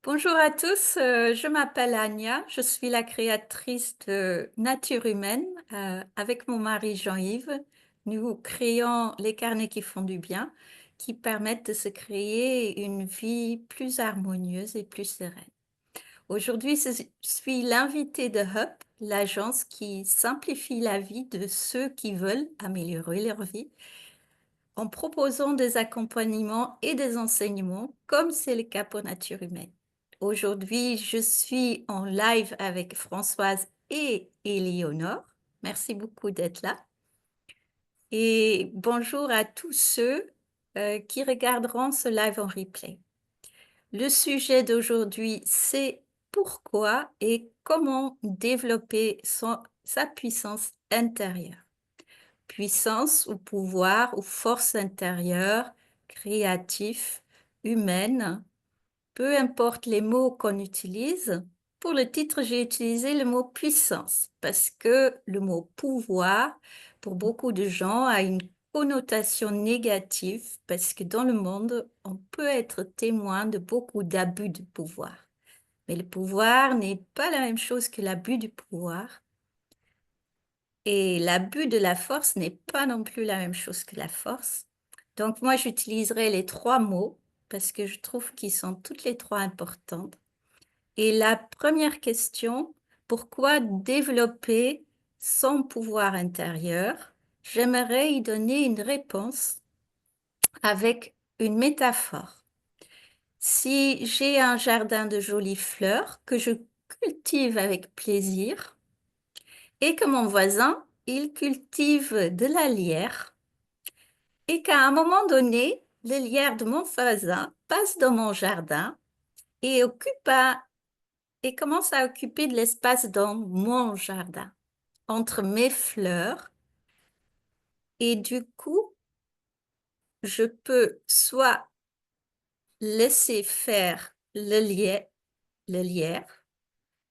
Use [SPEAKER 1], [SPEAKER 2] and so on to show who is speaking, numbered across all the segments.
[SPEAKER 1] Bonjour à tous, je m'appelle Anya, je suis la créatrice de Nature Humaine. Avec mon mari Jean-Yves, nous créons les carnets qui font du bien, qui permettent de se créer une vie plus harmonieuse et plus sereine. Aujourd'hui, je suis l'invitée de Hub, l'agence qui simplifie la vie de ceux qui veulent améliorer leur vie en proposant des accompagnements et des enseignements, comme c'est le cas pour Nature Humaine. Aujourd'hui, je suis en live avec Françoise et Éléonore. Merci beaucoup d'être là. Et bonjour à tous ceux qui regarderont ce live en replay. Le sujet d'aujourd'hui, c'est pourquoi et comment développer sa puissance intérieure. Puissance ou pouvoir ou force intérieure, créatif, humaine, peu importe les mots qu'on utilise. Pour le titre, j'ai utilisé le mot puissance parce que le mot pouvoir, pour beaucoup de gens, a une connotation négative parce que dans le monde, on peut être témoin de beaucoup d'abus de pouvoir. Mais le pouvoir n'est pas la même chose que l'abus du pouvoir. Et l'abus de la force n'est pas non plus la même chose que la force. Donc moi, j'utiliserai les trois mots parce que je trouve qu'ils sont toutes les trois importantes. Et la première question, pourquoi développer son pouvoir intérieur? J'aimerais y donner une réponse avec une métaphore. Si j'ai un jardin de jolies fleurs que je cultive avec plaisir, et que mon voisin, il cultive de la lierre et qu'à un moment donné, le lierre de mon voisin passe dans mon jardin et et commence à occuper de l'espace dans mon jardin, entre mes fleurs. Et du coup, je peux soit laisser faire le lierre,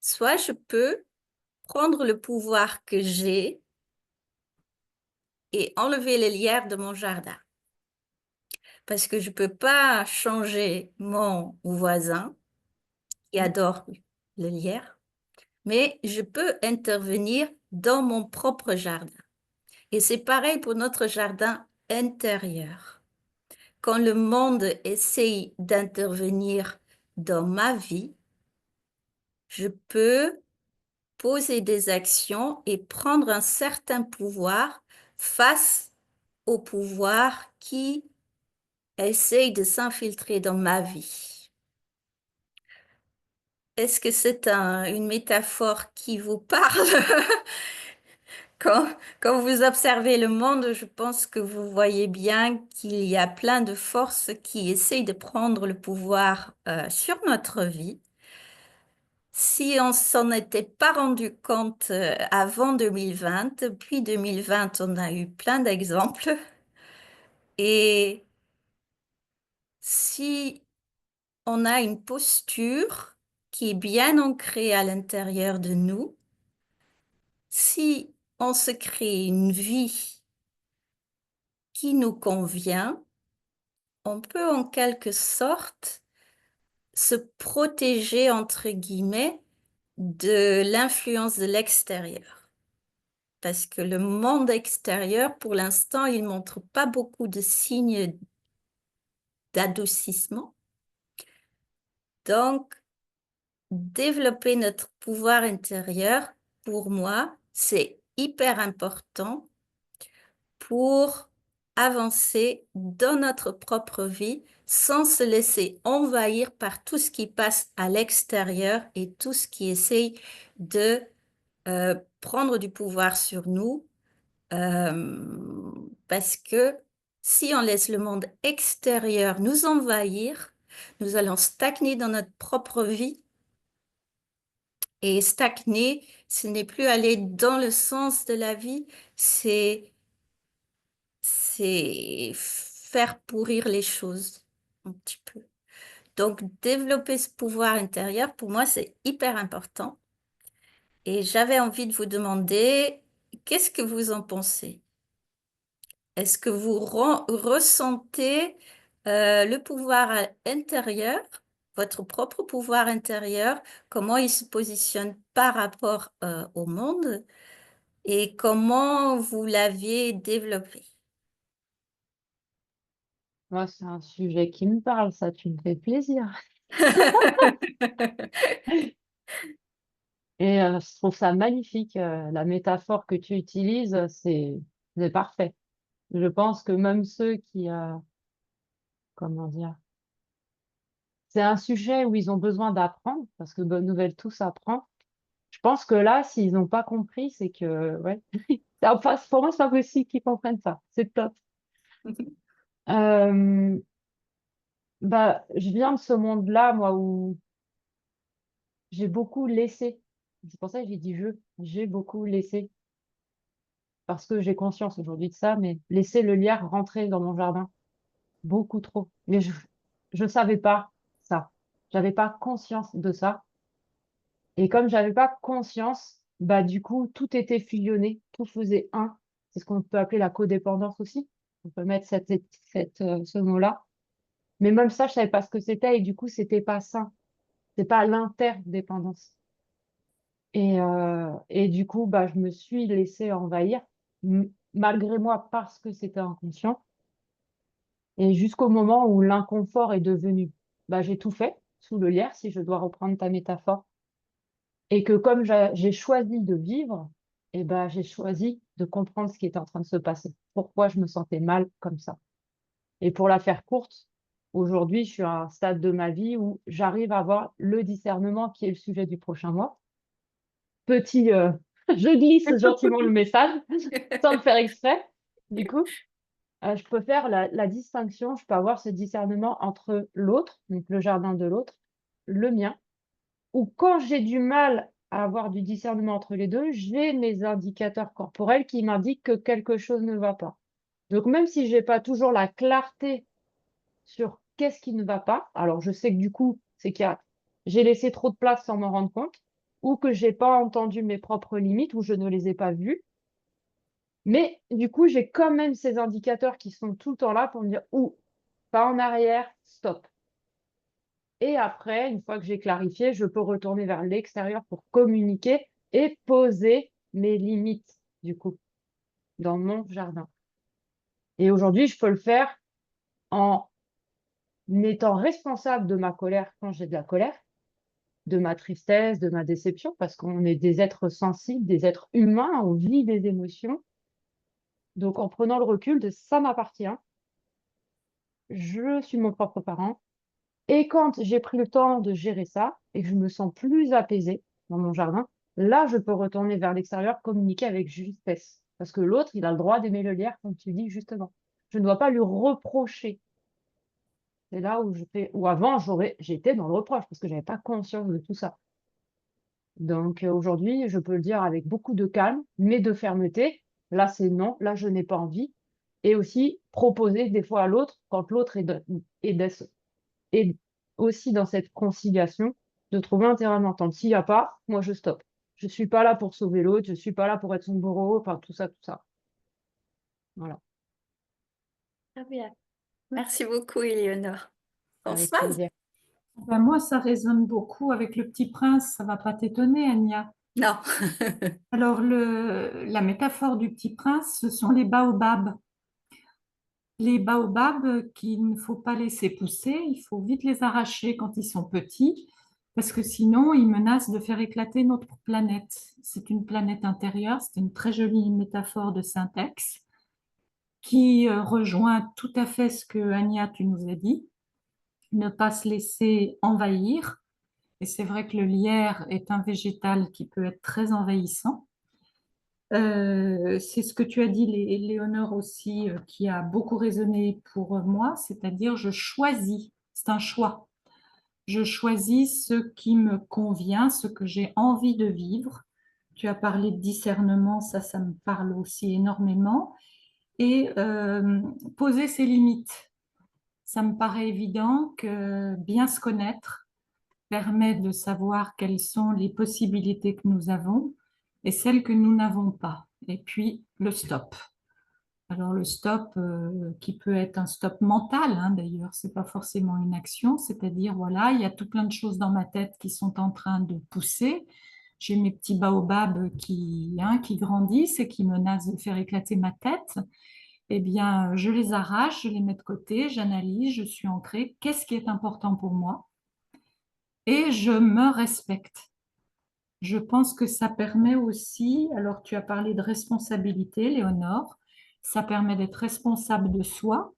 [SPEAKER 1] soit je peux prendre le pouvoir que j'ai et enlever le lierre de mon jardin. Parce que je ne peux pas changer mon voisin qui adore le lierre, mais je peux intervenir dans mon propre jardin. Et c'est pareil pour notre jardin intérieur. Quand le monde essaye d'intervenir dans ma vie, je peux poser des actions et prendre un certain pouvoir face au pouvoir qui essaye de s'infiltrer dans ma vie. Est-ce que c'est une métaphore qui vous parle? Quand, quand vous observez le monde, je pense que vous voyez bien qu'il y a plein de forces qui essayent de prendre le pouvoir sur notre vie. Si on s'en était pas rendu compte avant 2020, depuis 2020, on a eu plein d'exemples. Et si on a une posture qui est bien ancrée à l'intérieur de nous, si on se crée une vie qui nous convient, on peut en quelque sorte se protéger, entre guillemets, de l'influence de l'extérieur. Parce que le monde extérieur, pour l'instant, il ne montre pas beaucoup de signes d'adoucissement. Donc, développer notre pouvoir intérieur, pour moi, c'est hyper important pour avancer dans notre propre vie sans se laisser envahir par tout ce qui passe à l'extérieur et tout ce qui essaye de prendre du pouvoir sur nous. Parce que si on laisse le monde extérieur nous envahir, nous allons stagner dans notre propre vie. Et stagner, ce n'est plus aller dans le sens de la vie, c'est faire pourrir les choses un petit peu. Donc, développer ce pouvoir intérieur, pour moi, c'est hyper important. Et j'avais envie de vous demander, qu'est-ce que vous en pensez? Est-ce que vous ressentez le pouvoir intérieur votre propre pouvoir intérieur, comment il se positionne par rapport au monde et comment vous l'aviez développé.
[SPEAKER 2] Moi, c'est un sujet qui me parle, ça, tu me fais plaisir. Et je trouve ça magnifique, la métaphore que tu utilises, c'est parfait. Je pense que même ceux qui, comment dire, c'est un sujet où ils ont besoin d'apprendre, parce que bonne nouvelle, tout s'apprend. Je pense que là, s'ils n'ont pas compris, c'est que, ouais, enfin, pour moi, c'est pas possible qu'ils comprennent ça. C'est top. Euh, Bah, je viens de ce monde-là, moi, où j'ai beaucoup laissé. C'est pour ça que j'ai dit je. J'ai beaucoup laissé, parce que j'ai conscience aujourd'hui de ça, mais laisser le lierre rentrer dans mon jardin, beaucoup trop. Mais je savais pas ça. J'avais pas conscience de ça. Et comme j'avais pas conscience, bah du coup, tout était fusionné, tout faisait un. C'est ce qu'on peut appeler la codépendance aussi. On peut mettre ce mot-là. Mais même ça, je savais pas ce que c'était et du coup, c'était pas sain. C'est pas l'interdépendance. Et du coup, bah, je me suis laissée envahir, malgré moi, parce que c'était inconscient. Et jusqu'au moment où l'inconfort est devenu, bah, j'ai tout fait sous le lierre, si je dois reprendre ta métaphore. Et que comme j'ai choisi de vivre, et ben, j'ai choisi de comprendre ce qui était en train de se passer. Pourquoi je me sentais mal comme ça. Et pour la faire courte, aujourd'hui, je suis à un stade de ma vie où j'arrive à avoir le discernement qui est le sujet du prochain mois. Petit, je glisse gentiment le message sans le faire exprès. Du coup, je peux faire la distinction, je peux avoir ce discernement entre l'autre, donc le jardin de l'autre, le mien, ou quand j'ai du mal à avoir du discernement entre les deux, j'ai mes indicateurs corporels qui m'indiquent que quelque chose ne va pas. Donc même si j'ai pas toujours la clarté sur qu'est-ce qui ne va pas, alors je sais que du coup, c'est j'ai laissé trop de place sans m'en rendre compte, ou que j'ai pas entendu mes propres limites, ou je ne les ai pas vues. Mais du coup, j'ai quand même ces indicateurs qui sont tout le temps là pour me dire, ou pas en arrière, stop. Et après, une fois que j'ai clarifié, je peux retourner vers l'extérieur pour communiquer et poser mes limites, du coup, dans mon jardin. Et aujourd'hui, je peux le faire en étant responsable de ma colère quand j'ai de la colère, de ma tristesse, de ma déception, parce qu'on est des êtres sensibles, des êtres humains, on vit des émotions. Donc, en prenant le recul de ça m'appartient, je suis mon propre parent. Et quand j'ai pris le temps de gérer ça et que je me sens plus apaisée dans mon jardin, là, je peux retourner vers l'extérieur, communiquer avec justesse. Parce que l'autre, il a le droit d'aimer le lierre, comme tu dis justement. Je ne dois pas lui reprocher. C'est là où où avant, j'étais dans le reproche parce que j'avais pas conscience de tout ça. Donc aujourd'hui, je peux le dire avec beaucoup de calme, mais de fermeté. Là, c'est non, là, je n'ai pas envie. Et aussi proposer des fois à l'autre, quand l'autre est aussi dans cette conciliation, de trouver un terrain d'entente. S'il n'y a pas, moi, je stoppe. Je ne suis pas là pour sauver l'autre, je ne suis pas là pour être son bourreau, enfin, tout ça, tout ça. Voilà,
[SPEAKER 1] Très bien. Merci beaucoup, Éléonore.
[SPEAKER 2] avec
[SPEAKER 1] Françoise?
[SPEAKER 2] plaisir.
[SPEAKER 3] Ben moi, ça résonne beaucoup avec Le Petit Prince, ça va pas t'étonner, Anya.
[SPEAKER 1] Non.
[SPEAKER 3] Alors, la métaphore du Petit Prince, ce sont les baobabs. Les baobabs qu'il ne faut pas laisser pousser, il faut vite les arracher quand ils sont petits, parce que sinon, ils menacent de faire éclater notre planète. C'est une planète intérieure, c'est une très jolie métaphore de syntaxe qui rejoint tout à fait ce que Anya, tu nous as dit, ne pas se laisser envahir. Et c'est vrai que le lierre est un végétal qui peut être très envahissant. C'est ce que tu as dit, Léonore aussi, qui a beaucoup résonné pour moi, c'est-à-dire je choisis, c'est un choix. Je choisis ce qui me convient, ce que j'ai envie de vivre. Tu as parlé de discernement, ça me parle aussi énormément. Et poser ses limites. Ça me paraît évident que bien se connaître permet de savoir quelles sont les possibilités que nous avons et celles que nous n'avons pas. Et puis le stop. Alors le stop, qui peut être un stop mental, hein, d'ailleurs, c'est pas forcément une action, c'est-à-dire voilà, il y a tout plein de choses dans ma tête qui sont en train de pousser. J'ai mes petits baobabs qui grandissent et qui menacent de faire éclater ma tête. Eh bien, je les arrache, je les mets de côté, j'analyse, je suis ancrée. Qu'est-ce qui est important pour moi? Et je me respecte. Je pense que ça permet aussi, alors tu as parlé de responsabilité, Léonore, ça permet d'être responsable de soi,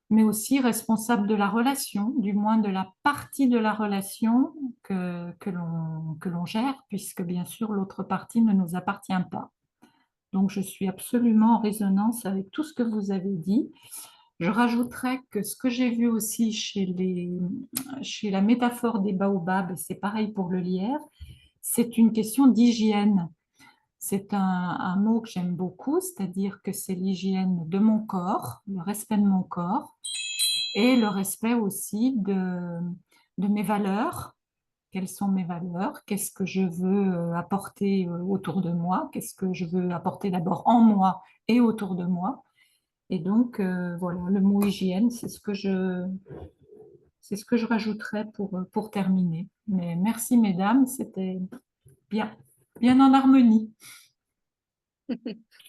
[SPEAKER 3] mais aussi responsable de la relation, du moins de la partie de la relation que l'on gère, puisque bien sûr l'autre partie ne nous appartient pas. Donc je suis absolument en résonance avec tout ce que vous avez dit. Je rajouterais que ce que j'ai vu aussi chez la métaphore des baobabs, et c'est pareil pour le lierre, c'est une question d'hygiène. C'est un mot que j'aime beaucoup, c'est-à-dire que c'est l'hygiène de mon corps, le respect de mon corps et le respect aussi de mes valeurs. Quelles sont mes valeurs? Qu'est-ce que je veux apporter autour de moi? Qu'est-ce que je veux apporter d'abord en moi et autour de moi? Et donc, voilà, le mot hygiène, c'est ce que je rajouterais pour terminer. Mais merci, mesdames, c'était bien, bien en harmonie.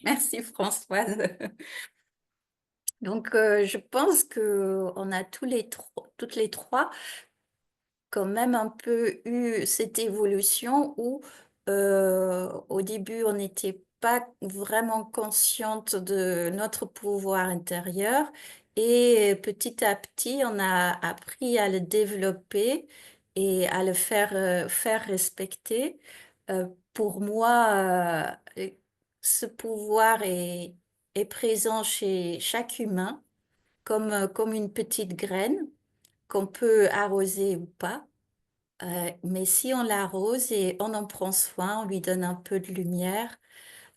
[SPEAKER 1] Merci Françoise. Donc, je pense que on a toutes les trois quand même un peu eu cette évolution où au début on n'était pas vraiment consciente de notre pouvoir intérieur et petit à petit on a appris à le développer et à le faire respecter. Pour moi, ce pouvoir est présent chez chaque humain comme une petite graine qu'on peut arroser ou pas. Mais si on l'arrose et on en prend soin, on lui donne un peu de lumière,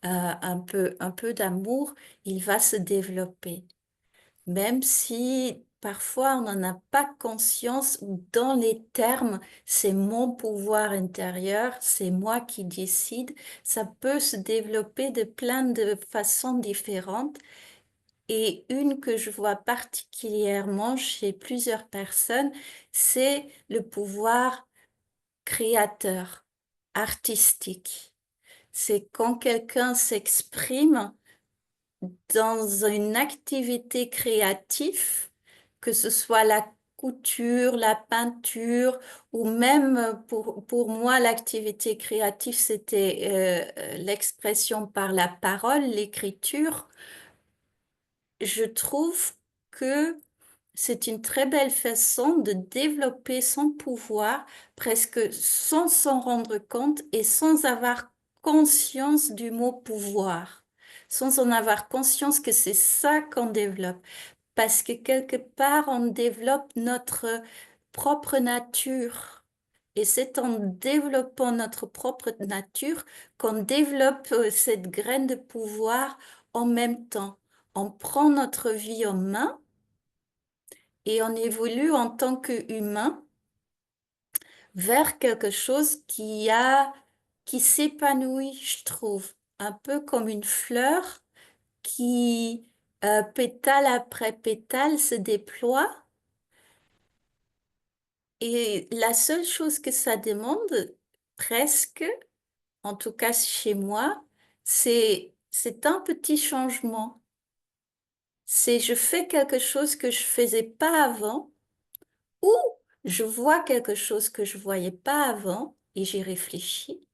[SPEAKER 1] un peu d'amour, il va se développer. Même si parfois on n'en a pas conscience dans les termes, c'est mon pouvoir intérieur, c'est moi qui décide, ça peut se développer de plein de façons différentes. Et une que je vois particulièrement chez plusieurs personnes, c'est le pouvoir créateur, artistique. C'est quand quelqu'un s'exprime dans une activité créative, que ce soit la couture, la peinture, ou même pour moi, l'activité créative, c'était l'expression par la parole, l'écriture. Je trouve que c'est une très belle façon de développer son pouvoir presque sans s'en rendre compte et sans avoir conscience du mot pouvoir, sans en avoir conscience que c'est ça qu'on développe. Parce que quelque part, on développe notre propre nature. Et c'est en développant notre propre nature qu'on développe cette graine de pouvoir en même temps. On prend notre vie en main et on évolue en tant qu'humain vers quelque chose qui s'épanouit, je trouve, un peu comme une fleur qui, pétale après pétale, se déploie. Et la seule chose que ça demande, presque, en tout cas chez moi, c'est un petit changement. C'est je fais quelque chose que je faisais pas avant ou je vois quelque chose que je voyais pas avant et j'y réfléchis.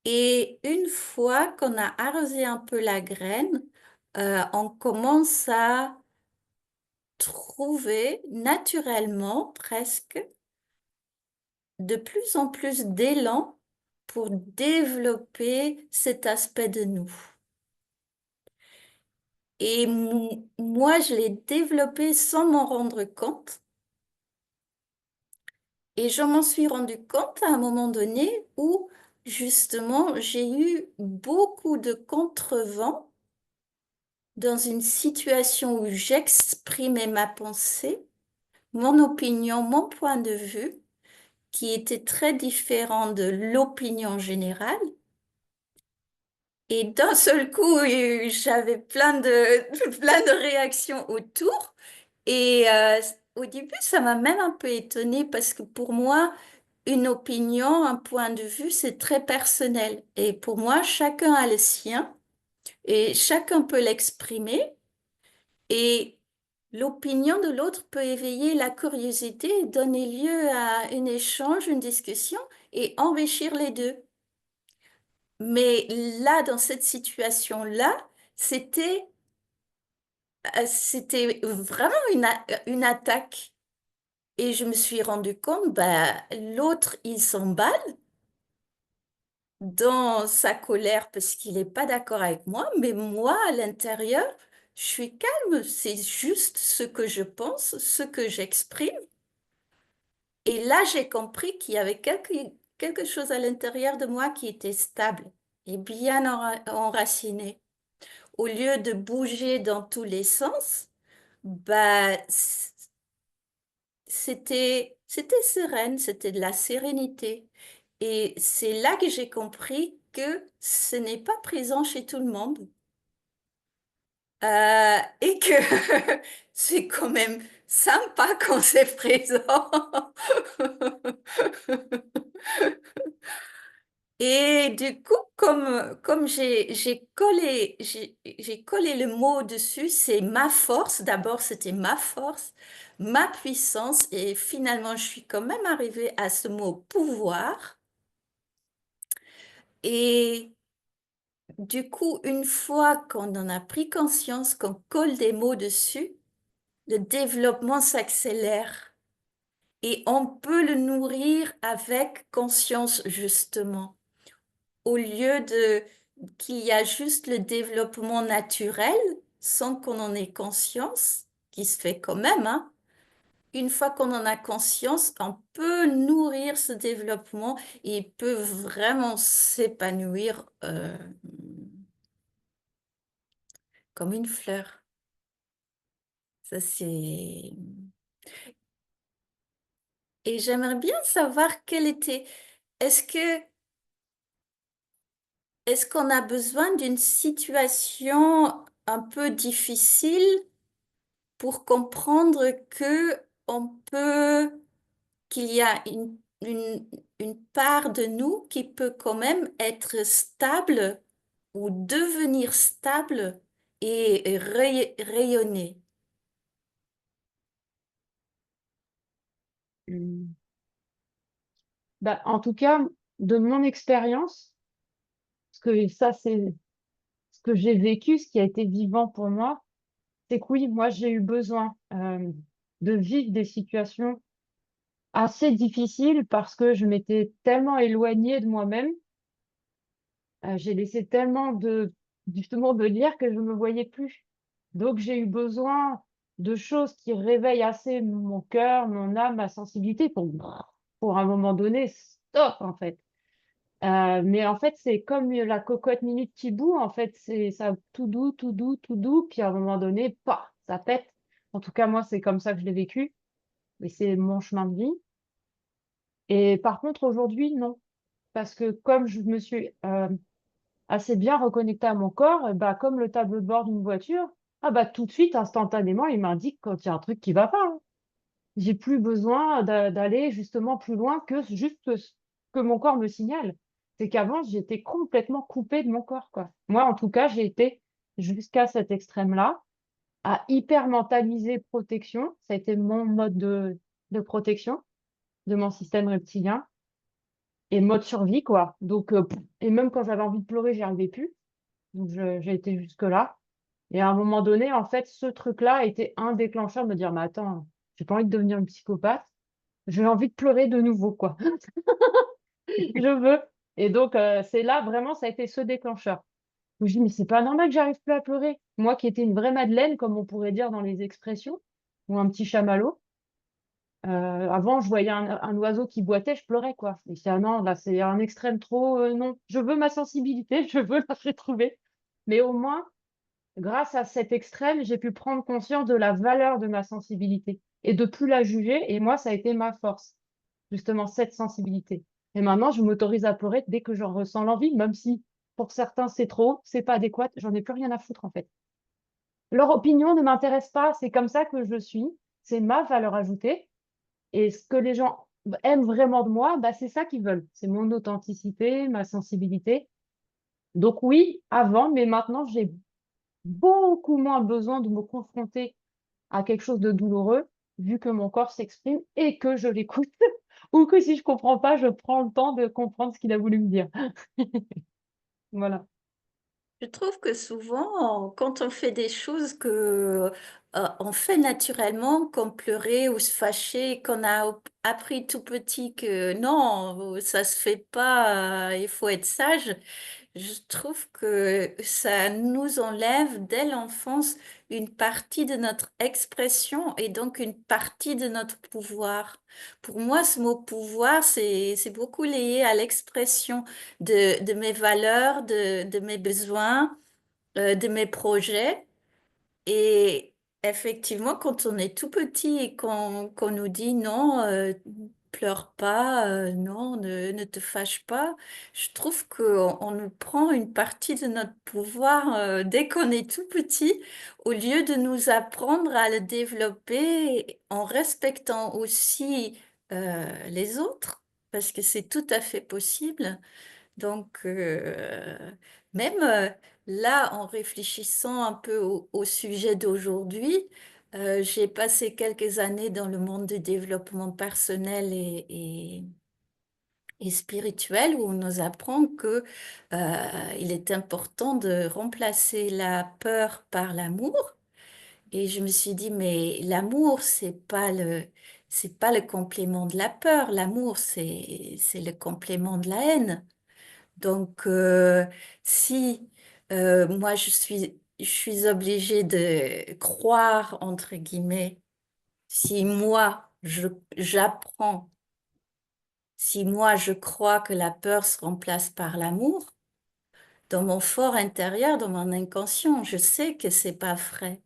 [SPEAKER 1] Et une fois qu'on a arrosé un peu la graine, on commence à trouver naturellement presque de plus en plus d'élan pour développer cet aspect de nous. Et moi, je l'ai développé sans m'en rendre compte. Et je m'en suis rendu compte à un moment donné où, justement, j'ai eu beaucoup de contrevents dans une situation où j'exprimais ma pensée, mon opinion, mon point de vue, qui était très différent de l'opinion générale. Et d'un seul coup, j'avais plein de, plein de réactions autour. Et au début, ça m'a même un peu étonnée parce que pour moi, une opinion, un point de vue, c'est très personnel. Et pour moi, chacun a le sien et chacun peut l'exprimer. Et l'opinion de l'autre peut éveiller la curiosité et donner lieu à un échange, une discussion et enrichir les deux. Mais là, dans cette situation-là, c'était c'était vraiment une attaque. Et je me suis rendu compte, bah, l'autre, il s'emballe dans sa colère parce qu'il n'est pas d'accord avec moi, mais moi, à l'intérieur, je suis calme. C'est juste ce que je pense, ce que j'exprime. Et là, j'ai compris qu'il y avait quelque chose à l'intérieur de moi qui était stable et bien enraciné. Au lieu de bouger dans tous les sens, bah, c'était sereine, c'était de la sérénité. Et c'est là que j'ai compris que ce n'est pas présent chez tout le monde. Et que c'est quand même sympa quand c'est présent. Et du coup, comme j'ai collé le mot dessus, c'est ma force. D'abord, c'était ma force, ma puissance. Et finalement, je suis quand même arrivée à ce mot pouvoir. Et du coup, une fois qu'on en a pris conscience, qu'on colle des mots dessus, le développement s'accélère. Et on peut le nourrir avec conscience, justement. Au lieu de qu'il y a juste le développement naturel, sans qu'on en ait conscience, qui se fait quand même, hein. Une fois qu'on en a conscience, on peut nourrir ce développement et il peut vraiment s'épanouir comme une fleur. Ça, c'est... Et j'aimerais bien savoir quel était... Est-ce que est-ce qu'on a besoin d'une situation un peu difficile pour comprendre que on peut, qu'il y a une part de nous qui peut quand même être stable ou devenir stable et rayonner.
[SPEAKER 2] Hum. Bah, en tout cas, de mon expérience, parce que ça, c'est ce que j'ai vécu, ce qui a été vivant pour moi, c'est que oui, moi, j'ai eu besoin de vivre des situations assez difficiles parce que je m'étais tellement éloignée de moi-même, j'ai laissé tellement justement de lire que je me voyais plus. Donc, j'ai eu besoin de choses qui réveillent assez mon cœur, mon âme, ma sensibilité pour un moment donné, stop, en fait. Mais en fait, c'est comme la cocotte minute qui bout. En fait, c'est ça tout doux, tout doux, tout doux. Puis à un moment donné, paf, ça pète. En tout cas, moi, c'est comme ça que je l'ai vécu. Et c'est mon chemin de vie. Et par contre, aujourd'hui, non. Parce que comme je me suis assez bien reconnectée à mon corps, bah, comme le tableau de bord d'une voiture, ah bah, tout de suite, instantanément, il m'indique quand il y a un truc qui va pas, hein. J'ai plus besoin d'aller justement plus loin que juste ce que mon corps me signale. C'est qu'avant, j'étais complètement coupée de mon corps, quoi. Moi, en tout cas, j'ai été jusqu'à cet extrême-là, à hyper mentaliser protection. Ça a été mon mode de protection de mon système reptilien et mode survie, quoi. Donc, et même quand j'avais envie de pleurer, j'y arrivais plus. Donc, j'ai été jusque-là. Et à un moment donné, en fait, ce truc-là a été un déclencheur de me dire, mais attends, j'ai pas envie de devenir une psychopathe. J'ai envie de pleurer de nouveau, quoi. Je veux. Et donc, c'est là, vraiment, ça a été ce déclencheur. Où je dis, mais c'est pas normal que j'arrive plus à pleurer. Moi qui étais une vraie Madeleine, comme on pourrait dire dans les expressions, ou un petit chamallow. Avant, je voyais un oiseau qui boitait, je pleurais, quoi. Et c'est, ah non, là, c'est un extrême trop, non. Je veux ma sensibilité, je veux la retrouver. Mais au moins, grâce à cet extrême, j'ai pu prendre conscience de la valeur de ma sensibilité et de plus la juger. Et moi, ça a été ma force, justement, cette sensibilité. Et maintenant, je m'autorise à pleurer dès que j'en ressens l'envie, même si Pour certains, c'est trop, c'est pas adéquat, j'en ai plus rien à foutre en fait. Leur opinion ne m'intéresse pas, c'est comme ça que je suis, c'est ma valeur ajoutée. Et ce que les gens aiment vraiment de moi, bah, c'est ça qu'ils veulent. C'est mon authenticité, ma sensibilité. Donc oui, avant, mais maintenant, j'ai beaucoup moins besoin de me confronter à quelque chose de douloureux, vu que mon corps s'exprime et que je l'écoute. Ou que si je comprends pas, je prends le temps de comprendre ce qu'il a voulu me dire. Voilà.
[SPEAKER 1] Je trouve que souvent, quand on fait des choses que on fait naturellement, comme pleurer ou se fâcher, qu'on a appris tout petit que non, ça se fait pas, il faut être sage. Je trouve que ça nous enlève dès l'enfance une partie de notre expression et donc une partie de notre pouvoir. Pour moi, ce mot pouvoir, c'est beaucoup lié à l'expression de mes valeurs, de mes besoins, de mes projets. Et effectivement, quand on est tout petit et qu'on nous dit non, pleure pas, non, ne te fâche pas, je trouve qu'on nous prend une partie de notre pouvoir dès qu'on est tout petit, au lieu de nous apprendre à le développer en respectant aussi les autres, parce que c'est tout à fait possible. Donc, même là, en réfléchissant un peu au sujet d'aujourd'hui, j'ai passé quelques années dans le monde du développement personnel et spirituel où on nous apprend que il est important de remplacer la peur par l'amour. Et je me suis dit, mais l'amour, c'est pas le complément de la peur. L'amour, c'est le complément de la haine. Donc, si moi je suis obligée de croire, entre guillemets, si moi j'apprends, si moi je crois que la peur se remplace par l'amour, dans mon fort intérieur, dans mon inconscient, je sais que c'est pas vrai.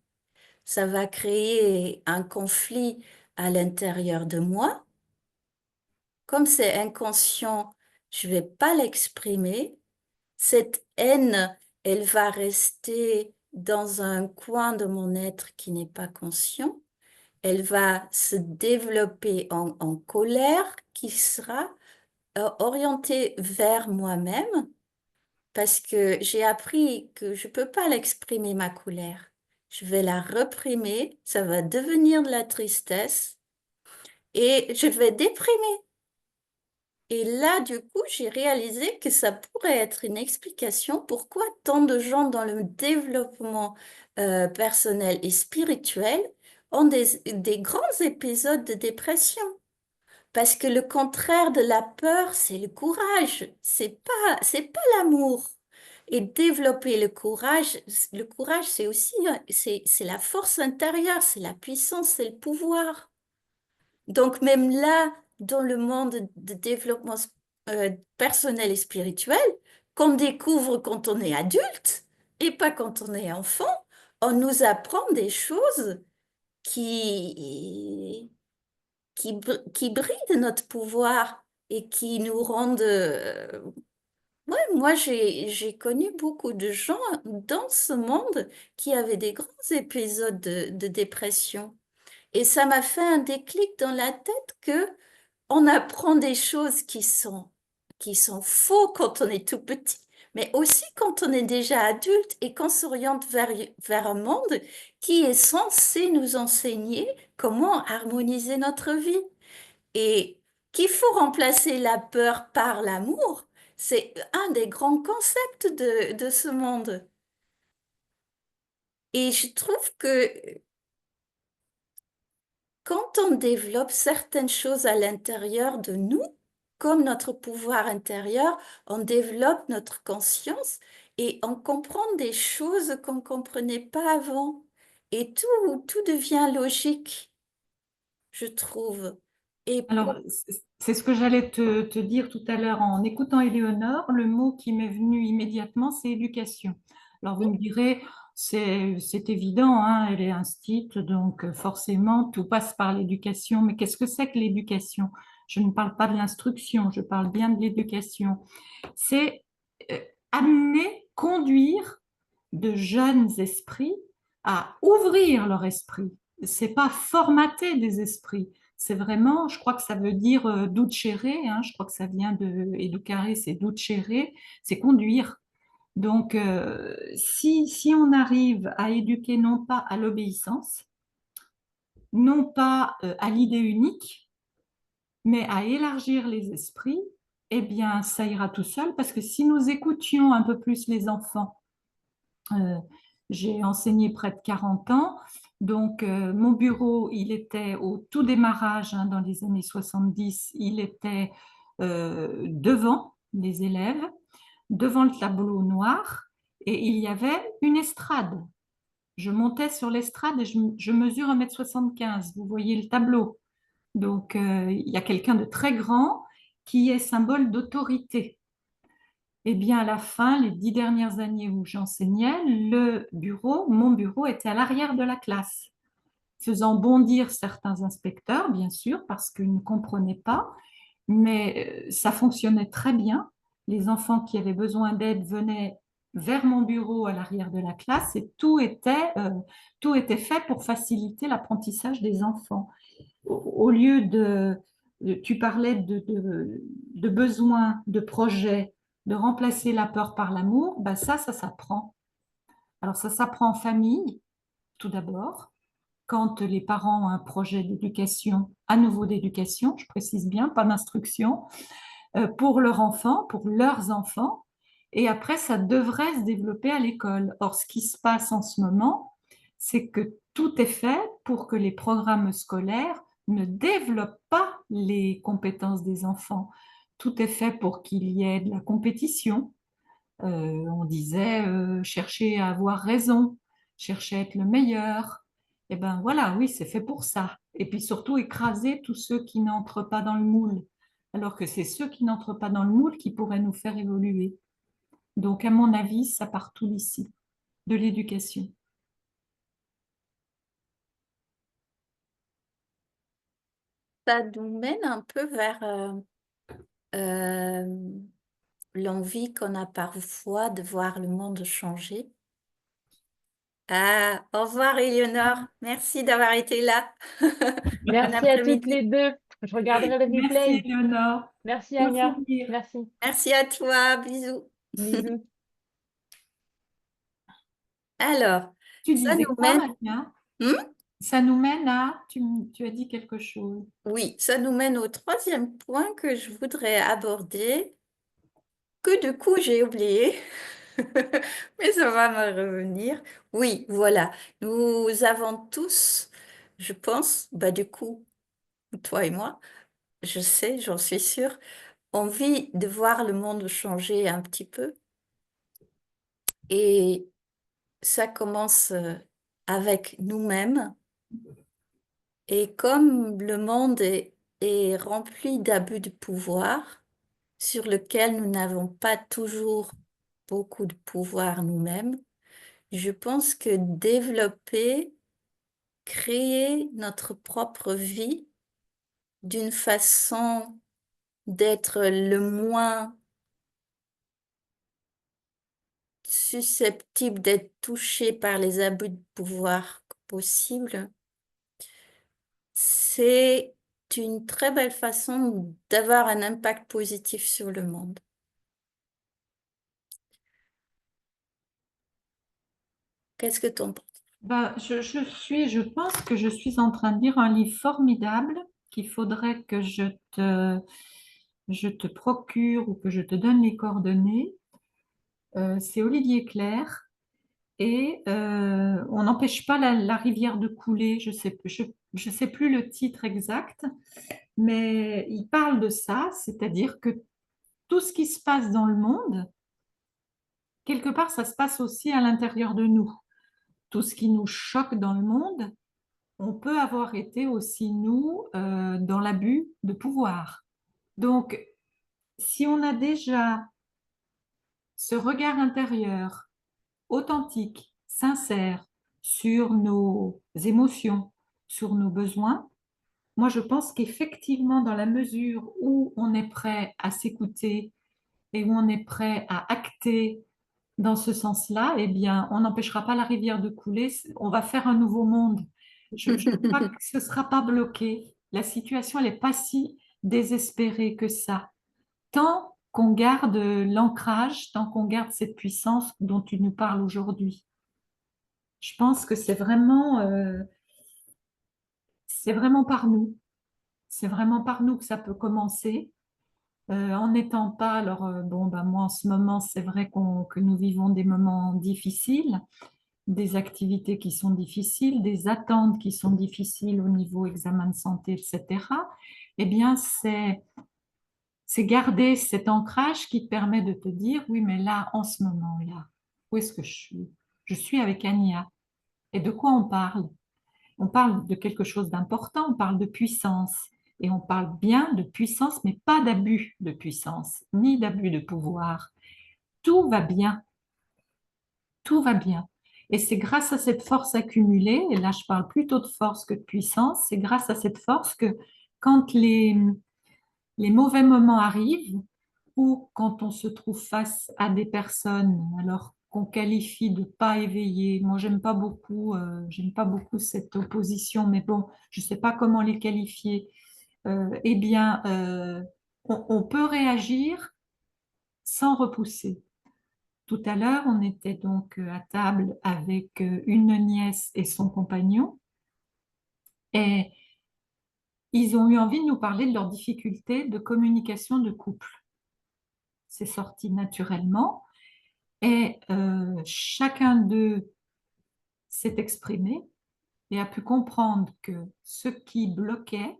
[SPEAKER 1] Ça va créer un conflit à l'intérieur de moi. Comme c'est inconscient, je vais pas l'exprimer. Cette haine, elle va rester dans un coin de mon être qui n'est pas conscient. Elle va se développer en colère qui sera orientée vers moi-même parce que j'ai appris que je peux pas l'exprimer, ma colère. Je vais la réprimer, ça va devenir de la tristesse et je vais déprimer. Et là, du coup, j'ai réalisé que ça pourrait être une explication pourquoi tant de gens dans le développement personnel et spirituel ont des grands épisodes de dépression. Parce que le contraire de la peur, c'est le courage. C'est pas l'amour. Et développer le courage, c'est aussi, c'est la force intérieure, c'est la puissance, c'est le pouvoir. Donc même là, dans le monde de développement personnel et spirituel, qu'on découvre quand on est adulte et pas quand on est enfant, on nous apprend des choses qui, qui brident notre pouvoir et qui nous rendent... Ouais, moi, j'ai connu beaucoup de gens dans ce monde qui avaient des grands épisodes de dépression. Et ça m'a fait un déclic dans la tête que on apprend des choses qui sont faux quand on est tout petit, mais aussi quand on est déjà adulte et qu'on s'oriente vers un monde qui est censé nous enseigner comment harmoniser notre vie. Et qu'il faut remplacer la peur par l'amour, c'est un des grands concepts de ce monde. Et je trouve que quand on développe certaines choses à l'intérieur de nous, comme notre pouvoir intérieur, on développe notre conscience et on comprend des choses qu'on ne comprenait pas avant. Et tout devient logique, je trouve. Et
[SPEAKER 3] Alors, c'est ce que j'allais te dire tout à l'heure en écoutant Éléonore. Le mot qui m'est venu immédiatement, c'est éducation. Alors, vous me direz, c'est évident, hein, elle est instite, donc forcément, tout passe par l'éducation. Mais qu'est-ce que c'est que l'éducation? Je ne parle pas de l'instruction, je parle bien de l'éducation. C'est amener, conduire de jeunes esprits à ouvrir leur esprit. C'est pas formater des esprits. C'est vraiment, je crois que ça veut dire ducere, hein, je crois que ça vient de educare, c'est ducere, c'est conduire. Donc, si on arrive à éduquer non pas à l'obéissance, non pas à l'idée unique, mais à élargir les esprits, eh bien, ça ira tout seul, parce que si nous écoutions un peu plus les enfants, euh, j'ai enseigné près de 40 ans, donc mon bureau, il était au tout démarrage, hein, dans les années 70, il était devant les élèves, devant le tableau noir, et il y avait une estrade. Je montais sur l'estrade et je mesure 1,75 m. Vous voyez le tableau. Donc, il y a quelqu'un de très grand qui est symbole d'autorité. Eh bien, à la fin, les 10 dernières années où j'enseignais, mon bureau était à l'arrière de la classe, faisant bondir certains inspecteurs, bien sûr, parce qu'ils ne comprenaient pas, mais ça fonctionnait très bien. Les enfants qui avaient besoin d'aide venaient vers mon bureau à l'arrière de la classe et tout était fait pour faciliter l'apprentissage des enfants. Au lieu tu parlais de besoins, de projets, de remplacer la peur par l'amour, ben ça s'apprend. Alors ça s'apprend en famille, tout d'abord, quand les parents ont un projet d'éducation, à nouveau d'éducation, je précise bien, pas d'instruction, pour leur enfant, pour leurs enfants, et après ça devrait se développer à l'école. Or, ce qui se passe en ce moment, c'est que tout est fait pour que les programmes scolaires ne développent pas les compétences des enfants. Tout est fait pour qu'il y ait de la compétition. On disait chercher à avoir raison, chercher à être le meilleur. Et ben voilà, oui, c'est fait pour ça. Et puis surtout écraser tous ceux qui n'entrent pas dans le moule, alors que c'est ceux qui n'entrent pas dans le moule qui pourraient nous faire évoluer. Donc, à mon avis, ça part tout d'ici, de l'éducation.
[SPEAKER 1] Ça nous mène un peu vers euh, l'envie qu'on a parfois de voir le monde changer. Ah, au revoir, Éléonore. Merci d'avoir été là. Bon
[SPEAKER 2] Merci à toutes
[SPEAKER 1] après-midi.
[SPEAKER 2] les deux. Je regarderai le
[SPEAKER 3] Merci,
[SPEAKER 2] replay.
[SPEAKER 3] Éléonore.
[SPEAKER 2] Merci,
[SPEAKER 3] Bon
[SPEAKER 2] Anya.
[SPEAKER 3] souvenir.
[SPEAKER 2] Merci.
[SPEAKER 1] Merci à toi. Bisous.
[SPEAKER 2] Bisous.
[SPEAKER 1] Alors,
[SPEAKER 3] Tu
[SPEAKER 1] ça
[SPEAKER 3] disais
[SPEAKER 1] nous
[SPEAKER 3] quoi,
[SPEAKER 1] mène.
[SPEAKER 3] Anya?
[SPEAKER 1] Hmm.
[SPEAKER 3] Ça nous mène à... Tu as dit quelque chose.
[SPEAKER 1] Oui, ça nous mène au troisième point que je voudrais aborder, que du coup j'ai oublié, mais ça va me revenir. Oui, voilà, nous avons tous, je pense, bah du coup, toi et moi, je sais, j'en suis sûre, envie de voir le monde changer un petit peu. Et ça commence avec nous-mêmes. Et comme le monde est rempli d'abus de pouvoir, sur lequel nous n'avons pas toujours beaucoup de pouvoir nous-mêmes, je pense que développer, créer notre propre vie d'une façon d'être le moins susceptible d'être touché par les abus de pouvoir possible, c'est une très belle façon d'avoir un impact positif sur le monde. Qu'est-ce que tu en penses?
[SPEAKER 3] Ben, je pense que je suis en train de lire un livre formidable qu'il faudrait que je te procure ou que je te donne les coordonnées. C'est Olivier Clerc et on n'empêche pas la rivière de couler. Je sais plus le titre exact, mais il parle de ça, c'est-à-dire que tout ce qui se passe dans le monde, quelque part, ça se passe aussi à l'intérieur de nous. Tout ce qui nous choque dans le monde, on peut avoir été aussi, nous, dans l'abus de pouvoir. Donc, si on a déjà ce regard intérieur authentique, sincère sur nos émotions, sur nos besoins, moi je pense qu'effectivement, dans la mesure où on est prêt à s'écouter et où on est prêt à acter dans ce sens-là, eh bien, on n'empêchera pas la rivière de couler, on va faire un nouveau monde. Je crois que ce ne sera pas bloqué. La situation, elle n'est pas si désespérée que ça. Tant qu'on garde l'ancrage, tant qu'on garde cette puissance dont tu nous parles aujourd'hui. Je pense que c'est vraiment par nous. C'est vraiment par nous que ça peut commencer. En n'étant pas, alors bon, ben moi en ce moment, c'est vrai que nous vivons des moments difficiles, des activités qui sont difficiles, des attentes qui sont difficiles au niveau examen de santé, etc. Eh bien, c'est garder cet ancrage qui te permet de te dire, oui, mais là, en ce moment-là, où est-ce que je suis? Je suis avec Ania. Et de quoi on parle? On parle de quelque chose d'important, on parle de puissance. Et on parle bien de puissance, mais pas d'abus de puissance, ni d'abus de pouvoir. Tout va bien, tout va bien. Et c'est grâce à cette force accumulée, et là je parle plutôt de force que de puissance, c'est grâce à cette force que quand les mauvais moments arrivent, ou quand on se trouve face à des personnes alors qu'on qualifie de pas éveillées. Moi, j'aime pas beaucoup cette opposition, mais bon, je sais pas comment les qualifier. Eh bien, on peut réagir sans repousser. Tout à l'heure, on était donc à table avec une nièce et son compagnon, et ils ont eu envie de nous parler de leurs difficultés de communication de couple. C'est sorti naturellement. Et chacun d'eux s'est exprimé et a pu comprendre que ce qui bloquait,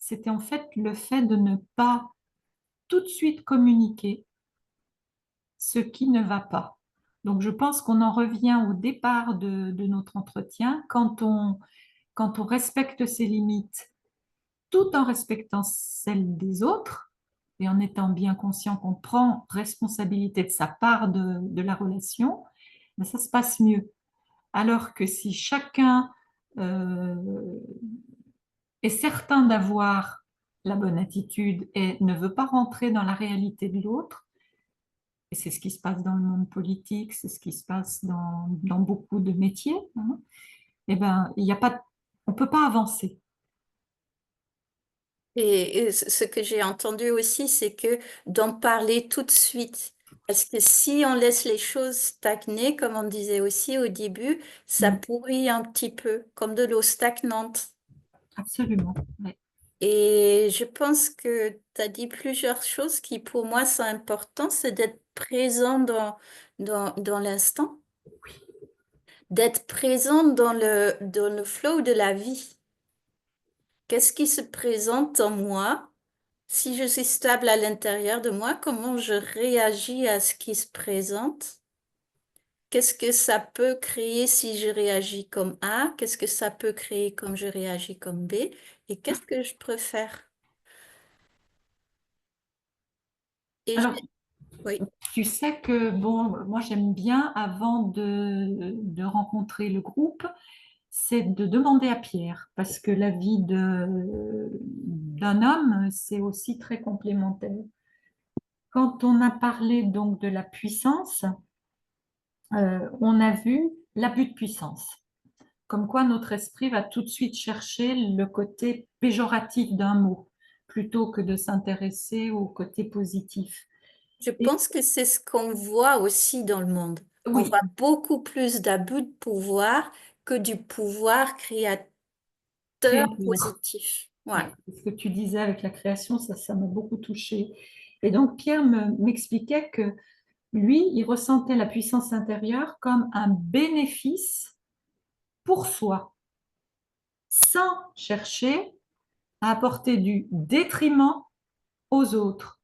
[SPEAKER 3] c'était en fait le fait de ne pas tout de suite communiquer ce qui ne va pas. Donc je pense qu'on en revient au départ de notre entretien, quand on respecte ses limites tout en respectant celles des autres et en étant bien conscient qu'on prend responsabilité de sa part de la relation, ben ça se passe mieux. Alors que si chacun euh, est certain d'avoir la bonne attitude et ne veut pas rentrer dans la réalité de l'autre, et c'est ce qui se passe dans le monde politique, c'est ce qui se passe dans beaucoup de métiers, hein, eh ben, il y a pas, on ne peut pas avancer.
[SPEAKER 1] Et ce que j'ai entendu aussi, c'est que d'en parler tout de suite. Parce que si on laisse les choses stagner, comme on disait aussi au début, ça
[SPEAKER 3] Mm,
[SPEAKER 1] pourrit un petit peu, comme de l'eau stagnante.
[SPEAKER 3] absolument. Ouais.
[SPEAKER 1] Et je pense que tu as dit plusieurs choses qui pour moi sont importantes, c'est d'être présent dans l'instant, d'être présent dans le flow de la vie. Qu'est-ce qui se présente en moi? Si je suis stable à l'intérieur de moi, comment je réagis à ce qui se présente? Qu'est-ce que ça peut créer si je réagis comme A? Qu'est-ce que ça peut créer comme je réagis comme B? Et qu'est-ce que je préfère? Et
[SPEAKER 3] Alors,
[SPEAKER 1] oui,
[SPEAKER 3] tu sais que, bon, moi j'aime bien, avant de rencontrer le groupe, c'est de demander à Pierre, parce que la vie d'un homme, c'est aussi très complémentaire. Quand on a parlé donc de la puissance, on a vu l'abus de puissance. Comme quoi notre esprit va tout de suite chercher le côté péjoratif d'un mot, plutôt que de s'intéresser au côté positif.
[SPEAKER 1] je
[SPEAKER 3] Et
[SPEAKER 1] pense que c'est ce qu'on voit aussi dans le monde. On
[SPEAKER 3] oui,
[SPEAKER 1] voit beaucoup plus d'abus de pouvoir que du pouvoir créateur
[SPEAKER 3] créateur.
[SPEAKER 1] positif. Ouais.
[SPEAKER 3] Ouais, ce que tu disais avec la création, ça m'a beaucoup touchée. Et donc, Pierre m'expliquait que lui, il ressentait la puissance intérieure comme un bénéfice pour soi, sans chercher à apporter du détriment aux autres.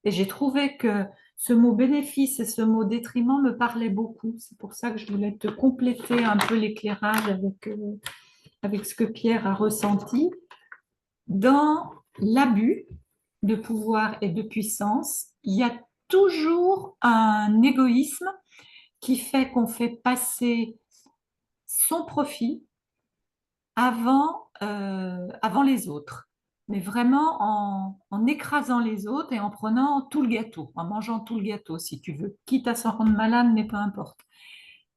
[SPEAKER 3] Et j'ai trouvé que ce mot bénéfice et ce mot détriment me parlaient beaucoup. C'est pour ça que je voulais te compléter un peu l'éclairage avec ce que Pierre a ressenti. Dans l'abus de pouvoir et de puissance, il y a toujours un égoïsme qui fait qu'on fait passer son profit avant les autres. mais vraiment en écrasant les autres et en prenant tout le gâteau, en mangeant tout le gâteau, si tu veux, quitte à s'en rendre malade, mais peu importe.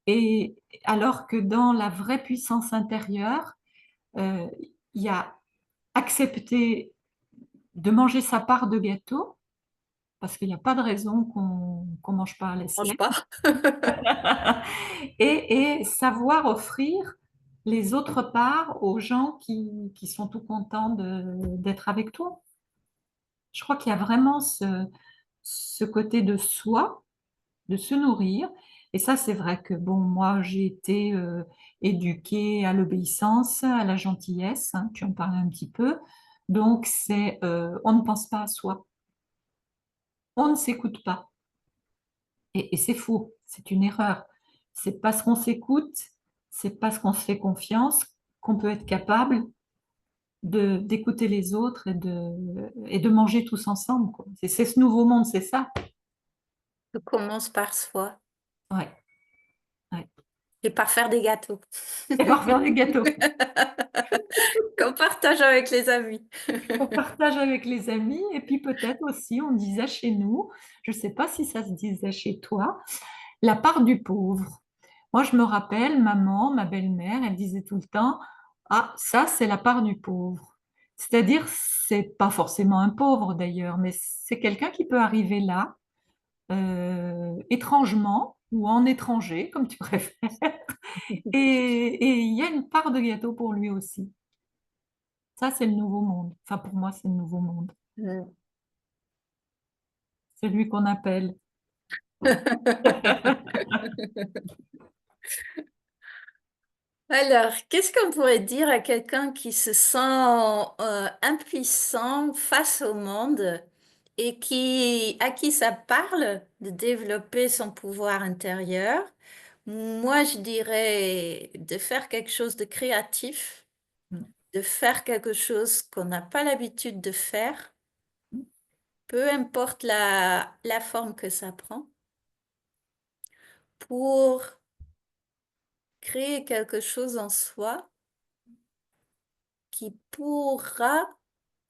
[SPEAKER 3] Et alors que dans la vraie puissance intérieure, euh, il y a accepter de manger sa part de gâteau, parce qu'il n'y a pas de raison qu'on mange pas la
[SPEAKER 1] Mange
[SPEAKER 3] sienne,
[SPEAKER 1] pas.
[SPEAKER 3] et savoir offrir les autres parts aux gens qui sont tout contents d'être avec toi. Je crois qu'il y a vraiment ce côté de soi, de se nourrir. Et ça, c'est vrai que, bon, moi, j'ai été éduquée à l'obéissance, à la gentillesse, hein, tu en parlais un petit peu. Donc, on ne pense pas à soi, on ne s'écoute pas. Et c'est faux, c'est une erreur. C'est parce qu'on s'écoute, c'est parce qu'on se fait confiance qu'on peut être capable d'écouter les autres et de manger tous ensemble, quoi. C'est ce nouveau monde, c'est ça.
[SPEAKER 1] On commence par soi
[SPEAKER 3] Ouais, ouais.
[SPEAKER 1] et par faire des gâteaux
[SPEAKER 3] Et par faire des gâteaux.
[SPEAKER 1] qu'on partage avec les amis.
[SPEAKER 3] On partage avec les amis et puis peut-être aussi on disait chez nous, je ne sais pas si ça se disait chez toi, la part du pauvre. Moi, je me rappelle, maman, ma belle-mère, elle disait tout le temps, ah, ça, c'est la part du pauvre. C'est-à-dire, c'est pas forcément un pauvre d'ailleurs, mais c'est quelqu'un qui peut arriver là, étrangement ou en étranger, comme tu préfères, et il y a une part de gâteau pour lui aussi. Ça, c'est le nouveau monde. Enfin, pour moi, c'est le nouveau monde.
[SPEAKER 1] Mm.
[SPEAKER 3] Celui qu'on appelle.
[SPEAKER 1] Alors, qu'est-ce qu'on pourrait dire à quelqu'un qui se sent impuissant face au monde et à qui ça parle de développer son pouvoir intérieur? Moi, je dirais de faire quelque chose de créatif, de faire quelque chose qu'on n'a pas l'habitude de faire, peu importe la forme que ça prend, pour créer quelque chose en soi qui pourra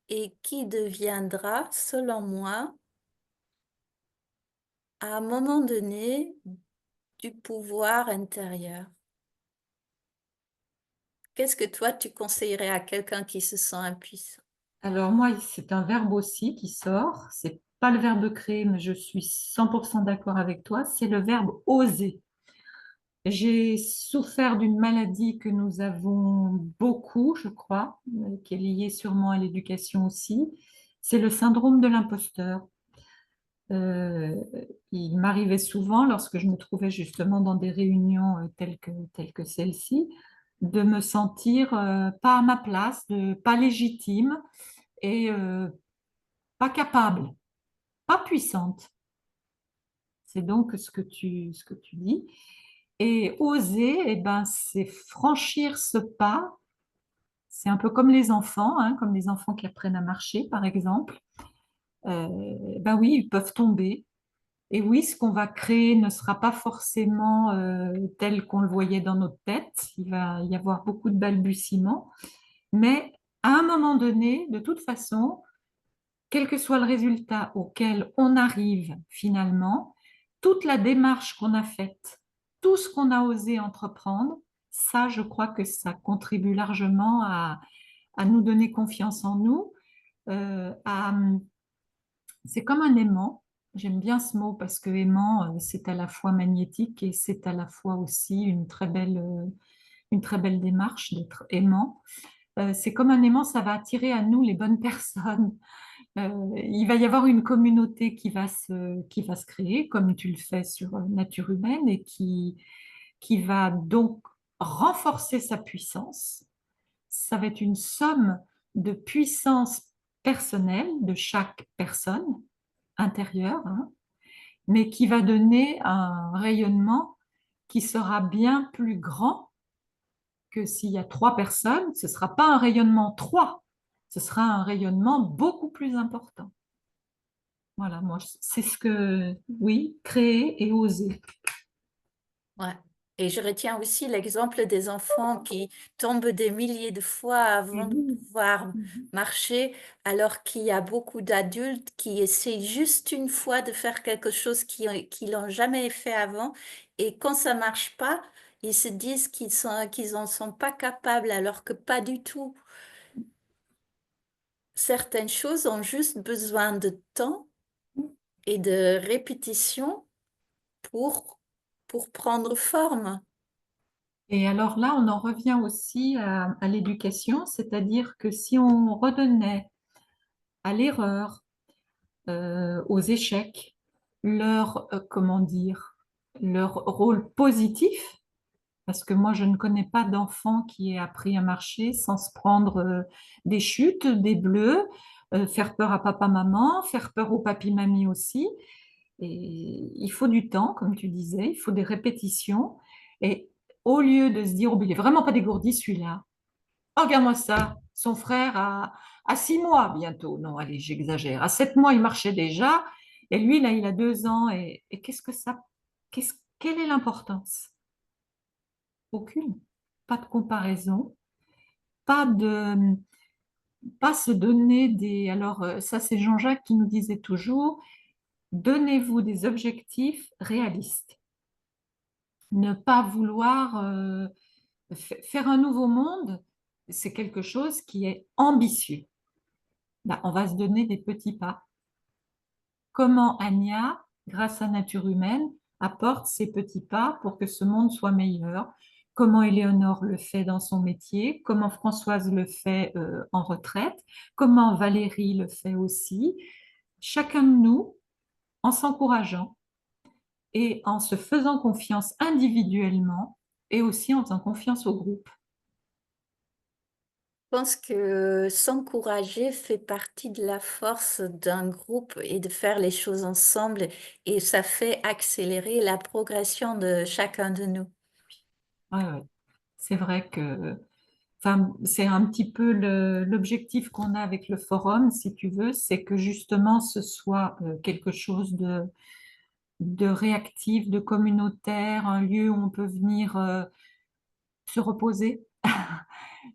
[SPEAKER 1] et qui deviendra, selon moi, à un moment donné, du pouvoir intérieur. Qu'est-ce que toi, tu conseillerais à quelqu'un qui se sent impuissant?
[SPEAKER 3] Alors moi, c'est un verbe aussi qui sort. C'est pas le verbe créer, mais je suis 100% d'accord avec toi. C'est le verbe oser. J'ai souffert d'une maladie que nous avons beaucoup, je crois, qui est liée sûrement à l'éducation aussi. C'est le syndrome de l'imposteur. Euh, il m'arrivait souvent, lorsque je me trouvais justement dans des réunions telles que celle-ci, de me sentir pas à ma place, pas légitime et pas capable, pas puissante. C'est donc ce que tu dis. Et oser, eh ben, c'est franchir ce pas. C'est un peu comme les enfants, hein, comme les enfants qui apprennent à marcher, par exemple. Ben oui, ils peuvent tomber. Et oui, ce qu'on va créer ne sera pas forcément tel qu'on le voyait dans notre tête. Il va y avoir beaucoup de balbutiements. Mais à un moment donné, de toute façon, quel que soit le résultat auquel on arrive finalement, toute la démarche qu'on a faite, tout ce qu'on a osé entreprendre, ça, je crois que ça contribue largement à nous donner confiance en nous. euh, à- c'est comme un aimant. J'aime bien ce mot parce que aimant, c'est à la fois magnétique et c'est à la fois aussi une très belle démarche d'être aimant. C'est comme un aimant, ça va attirer à nous les bonnes personnes. Il va y avoir une communauté qui va se créer, comme tu le fais sur Nature humaine, et qui va donc renforcer sa puissance. Ça va être une somme de puissance personnelle de chaque personne intérieure, hein, mais qui va donner un rayonnement qui sera bien plus grand que s'il y a trois personnes. Ce ne sera pas un rayonnement trois, ce sera un rayonnement beaucoup plus important. Voilà, moi, c'est ce que, oui, créer et oser.
[SPEAKER 1] Ouais. Et je retiens aussi l'exemple des enfants qui tombent des milliers de fois
[SPEAKER 3] Et
[SPEAKER 1] avant de
[SPEAKER 3] oui.
[SPEAKER 1] pouvoir
[SPEAKER 3] Mhm.
[SPEAKER 1] marcher, alors qu'il y a beaucoup d'adultes qui essaient juste une fois de faire quelque chose qu'ils n'ont jamais fait avant. Et quand ça marche pas, ils se disent qu'ils en sont pas capables, alors que pas du tout. Certaines choses ont juste besoin de temps et de répétition pour, pour prendre forme.
[SPEAKER 3] Et alors là, on en revient aussi à l'éducation, c'est-à-dire que si on redonnait à l'erreur, aux échecs, leur, comment dire, leur rôle positif, parce que moi, je ne connais pas d'enfant qui ait appris à marcher sans se prendre des chutes, des bleus, faire peur à papa, maman, faire peur au papi, mamie aussi. Et il faut du temps, comme tu disais, il faut des répétitions. Et au lieu de se dire, oh, mais il est vraiment pas dégourdi celui-là. Oh, regarde-moi ça, son frère a 6 mois bientôt. Non, allez, j'exagère. À 7 mois, il marchait déjà. Et lui, là, il a 2 ans. Et qu'est-ce que ça, quelle est l'importance? Aucune. Pas de comparaison, pas de, pas se donner des. Alors, ça, c'est Jean-Jacques qui nous disait toujours, donnez-vous des objectifs réalistes. Ne pas vouloir faire un nouveau monde, c'est quelque chose qui est ambitieux. Ben, on va se donner des petits pas. Comment Anya, grâce à Nature Humaine, apporte ses petits pas pour que ce monde soit meilleur? Comment Éléonore le fait dans son métier? Comment Françoise le fait en retraite? Comment Valérie le fait aussi? Chacun de nous, en s'encourageant et en se faisant confiance individuellement et aussi en faisant confiance au groupe.
[SPEAKER 1] Je pense que s'encourager fait partie de la force d'un groupe et de faire les choses ensemble et ça fait accélérer la progression de chacun de nous.
[SPEAKER 3] Ouais, ouais. C'est vrai que enfin, c'est un petit peu l'objectif qu'on a avec le forum, si tu veux, c'est que justement ce soit quelque chose de réactif, de communautaire, un lieu où on peut venir se reposer,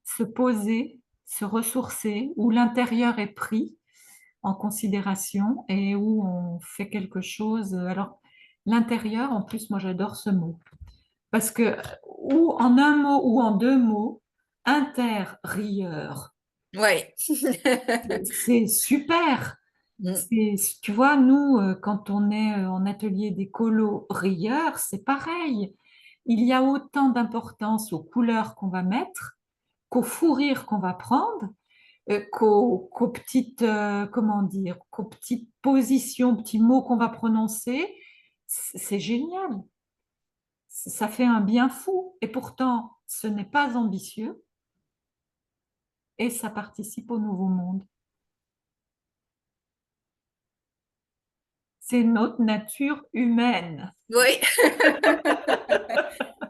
[SPEAKER 3] se poser, se ressourcer, où l'intérieur est pris en considération et où on fait quelque chose. Alors, l'intérieur, en plus, moi j'adore ce mot. Parce que, ou en un mot ou en deux mots, inter-rieur.
[SPEAKER 1] Oui.
[SPEAKER 3] C'est super. Tu vois, nous, quand on est en atelier d'écolo rieur, c'est pareil. Il y a autant d'importance aux couleurs qu'on va mettre, qu'aux fous rires qu'on va prendre, qu'aux petites, comment dire, qu'aux petites positions, petits mots qu'on va prononcer. C'est génial. Ça fait un bien fou. Et pourtant, ce n'est pas ambitieux et ça participe au nouveau monde. C'est notre nature humaine.
[SPEAKER 1] Oui.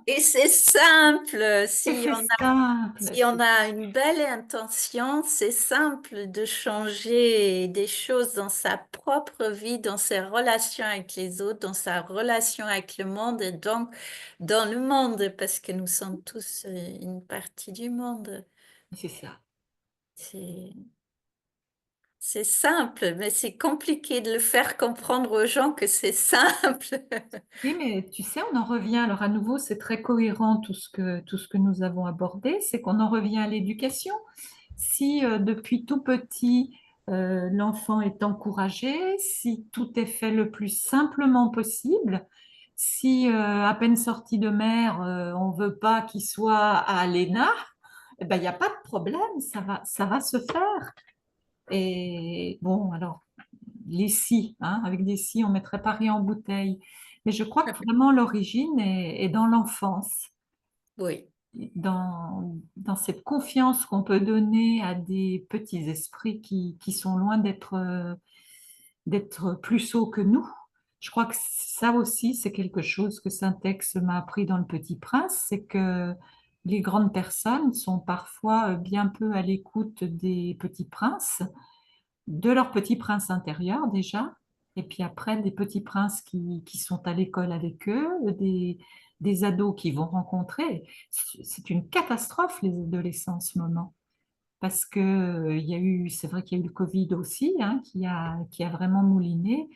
[SPEAKER 1] Et c'est simple.
[SPEAKER 3] Et c'est simple.
[SPEAKER 1] Si on a une belle intention, c'est simple de changer des choses dans sa propre vie, dans ses relations avec les autres, dans sa relation avec le monde et donc dans le monde, parce que nous sommes tous une partie du monde.
[SPEAKER 3] C'est ça.
[SPEAKER 1] C'est, c'est simple, mais c'est compliqué de le faire comprendre aux gens que c'est simple.
[SPEAKER 3] Oui, mais tu sais, on en revient, alors à nouveau, c'est très cohérent tout ce que nous avons abordé, c'est qu'on en revient à l'éducation. Si depuis tout petit, l'enfant est encouragé, si tout est fait le plus simplement possible, si à peine sorti de mer, on ne veut pas qu'il soit à l'ENA, eh ben, il n'y a pas de problème, ça va se faire. Et bon, alors, les si, hein, avec des si, on mettrait pas rien en bouteille. Mais je crois que vraiment l'origine est dans l'enfance,
[SPEAKER 1] Oui.
[SPEAKER 3] dans cette confiance qu'on peut donner à des petits esprits qui sont loin d'être plus sots que nous. Je crois que ça aussi, c'est quelque chose que Saint-Ex m'a appris dans Le Petit Prince, c'est que les grandes personnes sont parfois bien peu à l'écoute des petits princes, de leur petit prince intérieur déjà, et puis après des petits princes qui sont à l'école avec eux, des ados qui vont rencontrer, c'est une catastrophe les adolescents en ce moment. Parce que il y a eu, c'est vrai qu'il y a eu le Covid aussi, hein, qui a vraiment mouliné.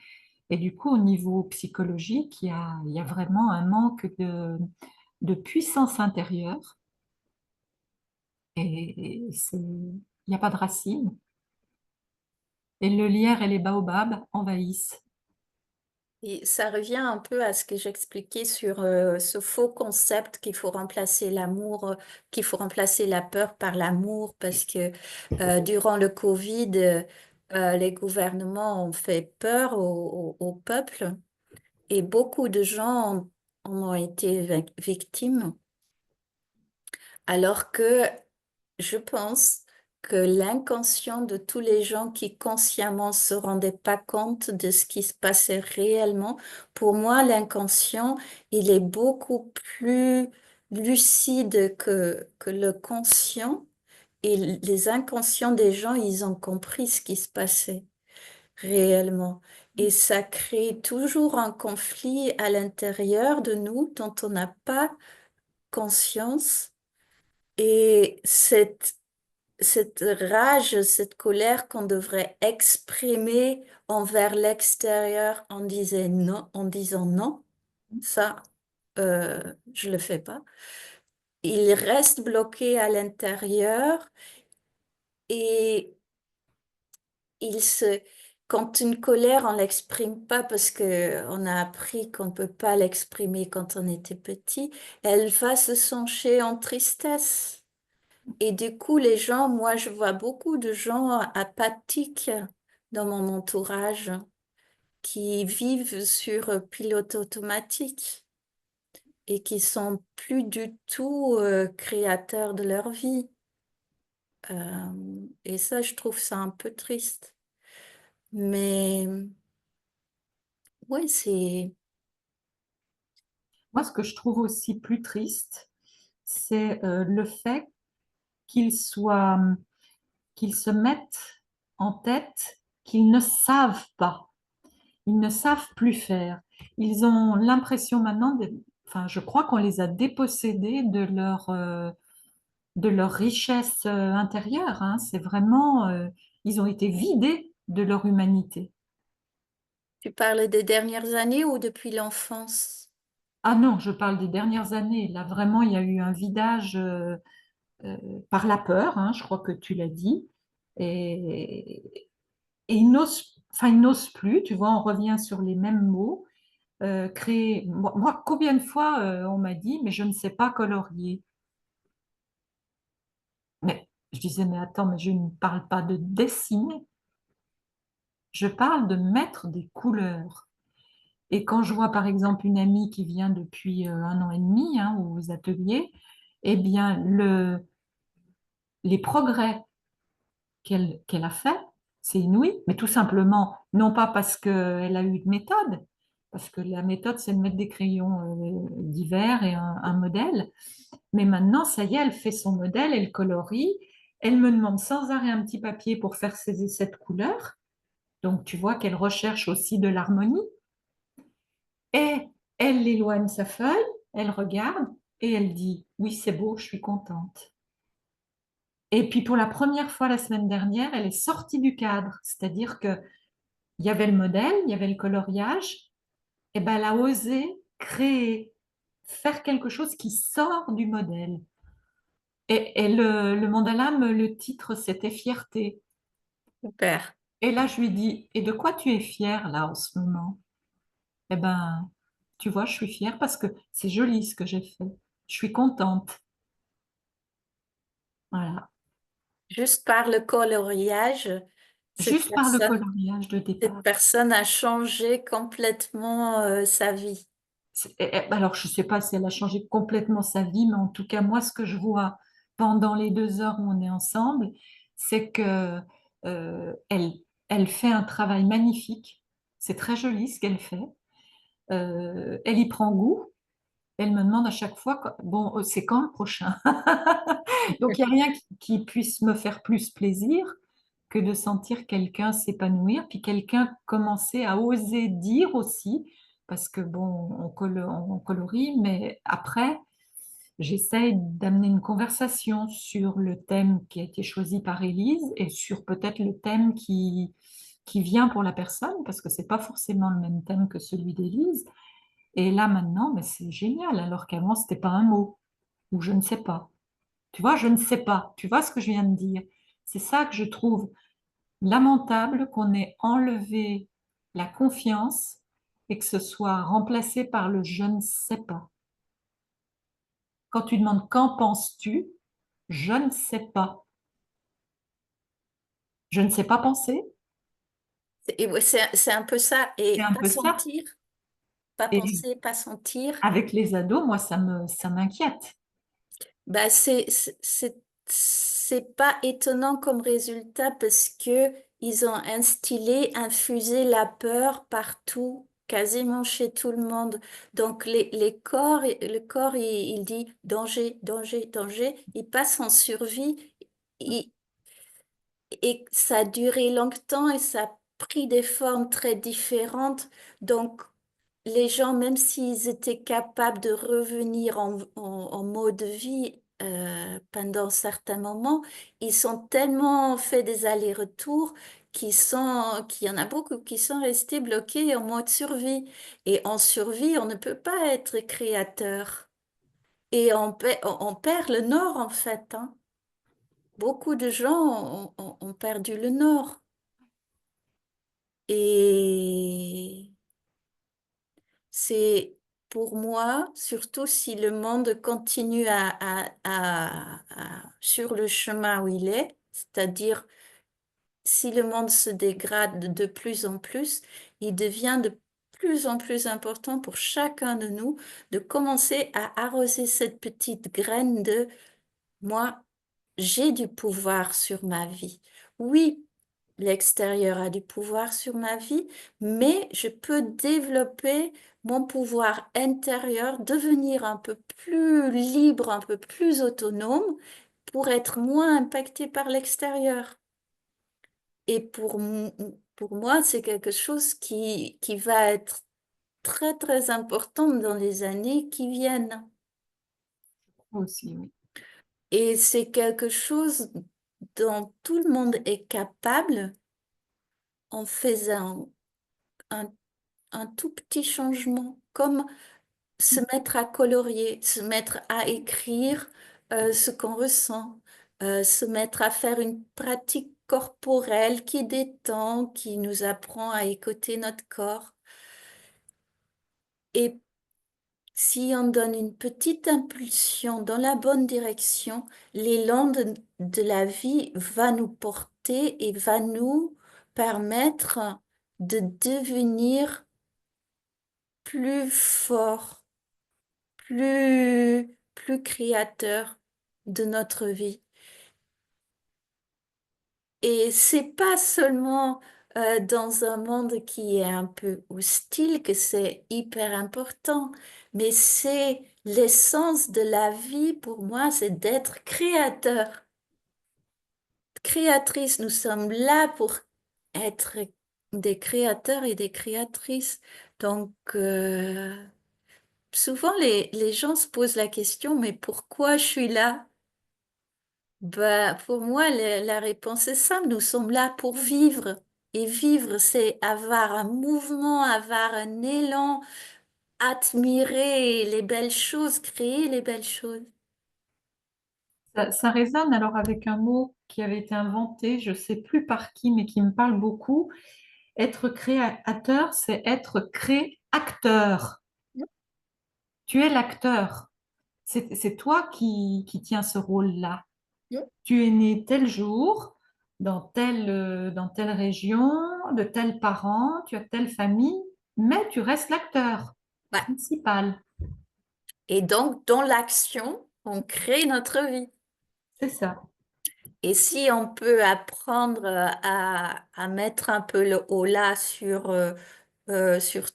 [SPEAKER 3] Et du coup, au niveau psychologique, il y a vraiment un manque de puissance intérieure. Il n'y a pas de racines. Et le lierre et les baobabs envahissent.
[SPEAKER 1] Et ça revient un peu à ce que j'expliquais sur ce faux concept qu'il faut remplacer l'amour, qu'il faut remplacer la peur par l'amour, parce que durant le Covid, les gouvernements ont fait peur au peuple et beaucoup de gens en ont été victimes, alors que je pense que l'inconscient de tous les gens qui consciemment se rendaient pas compte de ce qui se passait réellement, pour moi, l'inconscient, il est beaucoup plus lucide que le conscient. Et les inconscients des gens, ils ont compris ce qui se passait réellement. Et ça crée toujours un conflit à l'intérieur de nous dont on n'a pas conscience. Et cette rage, cette colère qu'on devrait exprimer envers l'extérieur en disant non, ça, je le fais pas. Il reste bloqué à l'intérieur et il se, quand une colère, on l'exprime pas parce que on a appris qu'on peut pas l'exprimer quand on était petit, elle va se sencher en tristesse. Et du coup, les gens, moi, je vois beaucoup de gens apathiques dans mon entourage qui vivent sur pilote automatique et qui sont plus du tout créateurs de leur vie. Et ça, je trouve ça un peu triste. Mais ouais, c'est
[SPEAKER 3] Moi, ce que je trouve aussi plus triste, c'est le fait qu'ils soient, qu'ils se mettent en tête qu'ils ne savent pas. Ils ne savent plus faire. Ils ont l'impression maintenant, enfin, je crois qu'on les a dépossédés de leur richesse intérieure, hein. C'est vraiment, ils ont été vidés de leur humanité.
[SPEAKER 1] Tu parles des dernières années ou depuis l'enfance?
[SPEAKER 3] Ah non, je parle des dernières années. Là, vraiment, il y a eu un vidage euh, par la peur, hein, je crois que tu l'as dit. Et, et ils n'osent plus, tu vois, on revient sur les mêmes mots. Créer. Combien de fois on m'a dit, mais je ne sais pas colorier. Mais je disais, mais attends, mais je ne parle pas de dessiner, je parle de mettre des couleurs. Et quand je vois par exemple une amie qui vient depuis 1 an et demi, hein, aux ateliers, eh bien, les progrès qu'elle a fait, c'est inouï, mais tout simplement, non pas parce qu'elle a eu de méthode, parce que la méthode, c'est de mettre des crayons divers et un modèle, mais maintenant, ça y est, elle fait son modèle, elle colorie, elle me demande sans arrêt un petit papier pour faire ses essais de couleurs, donc tu vois qu'elle recherche aussi de l'harmonie, et elle éloigne sa feuille, elle regarde, et elle dit, oui, c'est beau, je suis contente. Et puis pour la première fois la semaine dernière, elle est sortie du cadre, c'est-à-dire que il y avait le modèle, il y avait le coloriage, et ben elle a osé créer, faire quelque chose qui sort du modèle. Et le mandala, le titre, c'était Fierté.
[SPEAKER 1] Super.
[SPEAKER 3] Et là, je lui dis, et de quoi tu es fière là en ce moment? Eh ben, tu vois, je suis fière parce que c'est joli ce que j'ai fait. Je suis contente. Voilà.
[SPEAKER 1] Juste par le coloriage, cette
[SPEAKER 3] Juste par le
[SPEAKER 1] personne,
[SPEAKER 3] coloriage de
[SPEAKER 1] cette
[SPEAKER 3] départ.
[SPEAKER 1] personne a changé complètement sa vie.
[SPEAKER 3] Alors, je ne sais pas si elle a changé complètement sa vie, mais en tout cas, moi, ce que je vois pendant les 2 heures où on est ensemble, c'est que elle, elle fait un travail magnifique. C'est très joli ce qu'elle fait. Elle y prend goût. Elle me demande à chaque fois, bon, c'est quand le prochain? Donc, il n'y a rien qui puisse me faire plus plaisir que de sentir quelqu'un s'épanouir, puis quelqu'un commencer à oser dire aussi parce que bon, on colorie, mais après, j'essaye d'amener une conversation sur le thème qui a été choisi par Élise et sur peut-être le thème qui vient pour la personne, parce que c'est pas forcément le même thème que celui d'Élise. Et là maintenant, mais c'est génial, alors qu'avant, c'était pas un mot, ou je ne sais pas. Tu vois, je ne sais pas. Tu vois ce que je viens de dire? C'est ça que je trouve lamentable, qu'on ait enlevé la confiance et que ce soit remplacé par le je ne sais pas. Quand tu demandes qu'en penses-tu, je ne sais pas. Je ne sais pas penser,
[SPEAKER 1] Et ouais, c'est un peu ça.
[SPEAKER 3] c'est
[SPEAKER 1] Et
[SPEAKER 3] un
[SPEAKER 1] pas
[SPEAKER 3] peu ça.
[SPEAKER 1] sentir, pas
[SPEAKER 3] Et
[SPEAKER 1] penser, pas sentir.
[SPEAKER 3] avec les ados, moi, ça m'inquiète.
[SPEAKER 1] Bah, c'est pas étonnant comme résultat parce que ils ont instillé, infusé la peur partout, quasiment chez tout le monde. Donc les corps, le corps, il dit danger, danger, danger. Il passe en survie. Il- et ça a duré longtemps et ça a pris des formes très différentes. Donc les gens, même s'ils étaient capables de revenir en mode vie pendant certains moments, ils sont tellement fait des allers-retours qu'il y en a beaucoup qui sont restés bloqués en mode survie. Et en survie, on ne peut pas être créateur. Et on perd le nord, en fait, hein. Beaucoup de gens ont perdu le nord. Et c'est pour moi, surtout si le monde continue sur le chemin où il est, c'est-à-dire si le monde se dégrade de plus en plus, il devient de plus en plus important pour chacun de nous de commencer à arroser cette petite graine de moi, j'ai du pouvoir sur ma vie. Oui, l'extérieur a du pouvoir sur ma vie, mais je peux développer mon pouvoir intérieur, devenir un peu plus libre, un peu plus autonome pour être moins impacté par l'extérieur. Et pour moi, c'est quelque chose qui va être très, très important dans les années qui viennent.
[SPEAKER 3] Moi aussi, oui.
[SPEAKER 1] Et c'est quelque chose dont tout le monde est capable en faisant un, un tout petit changement, comme se mettre à colorier, se mettre à écrire ce qu'on ressent, se mettre à faire une pratique corporelle qui détend, qui nous apprend à écouter notre corps. Et si on donne une petite impulsion dans la bonne direction, l'élan de la vie va nous porter et va nous permettre de devenir plus forts, plus créateurs de notre vie. Et c'est pas seulement dans un monde qui est un peu hostile que c'est hyper important, mais c'est l'essence de la vie pour moi, c'est d'être créateur, créatrice. Nous sommes là pour être des créateurs et des créatrices. Donc, souvent les gens se posent la question, mais pourquoi je suis là? Bah, pour moi, la réponse est simple. Nous sommes là pour vivre. Et vivre, c'est avoir un mouvement, avoir un élan, admirer les belles choses, créer les belles choses.
[SPEAKER 3] Ça résonne alors avec un mot qui avait été inventé, je ne sais plus par qui, mais qui me parle beaucoup. Être créateur, c'est être créateur. Tu es l'acteur. C'est toi qui tiens ce rôle-là. Tu es né tel jour, dans telle région, de tels parents, tu as telle famille, mais tu restes l'acteur
[SPEAKER 1] Ouais.
[SPEAKER 3] principal.
[SPEAKER 1] Et donc, dans l'action, on crée notre vie.
[SPEAKER 3] C'est ça.
[SPEAKER 1] Et si on peut apprendre à mettre un peu le haut-là sur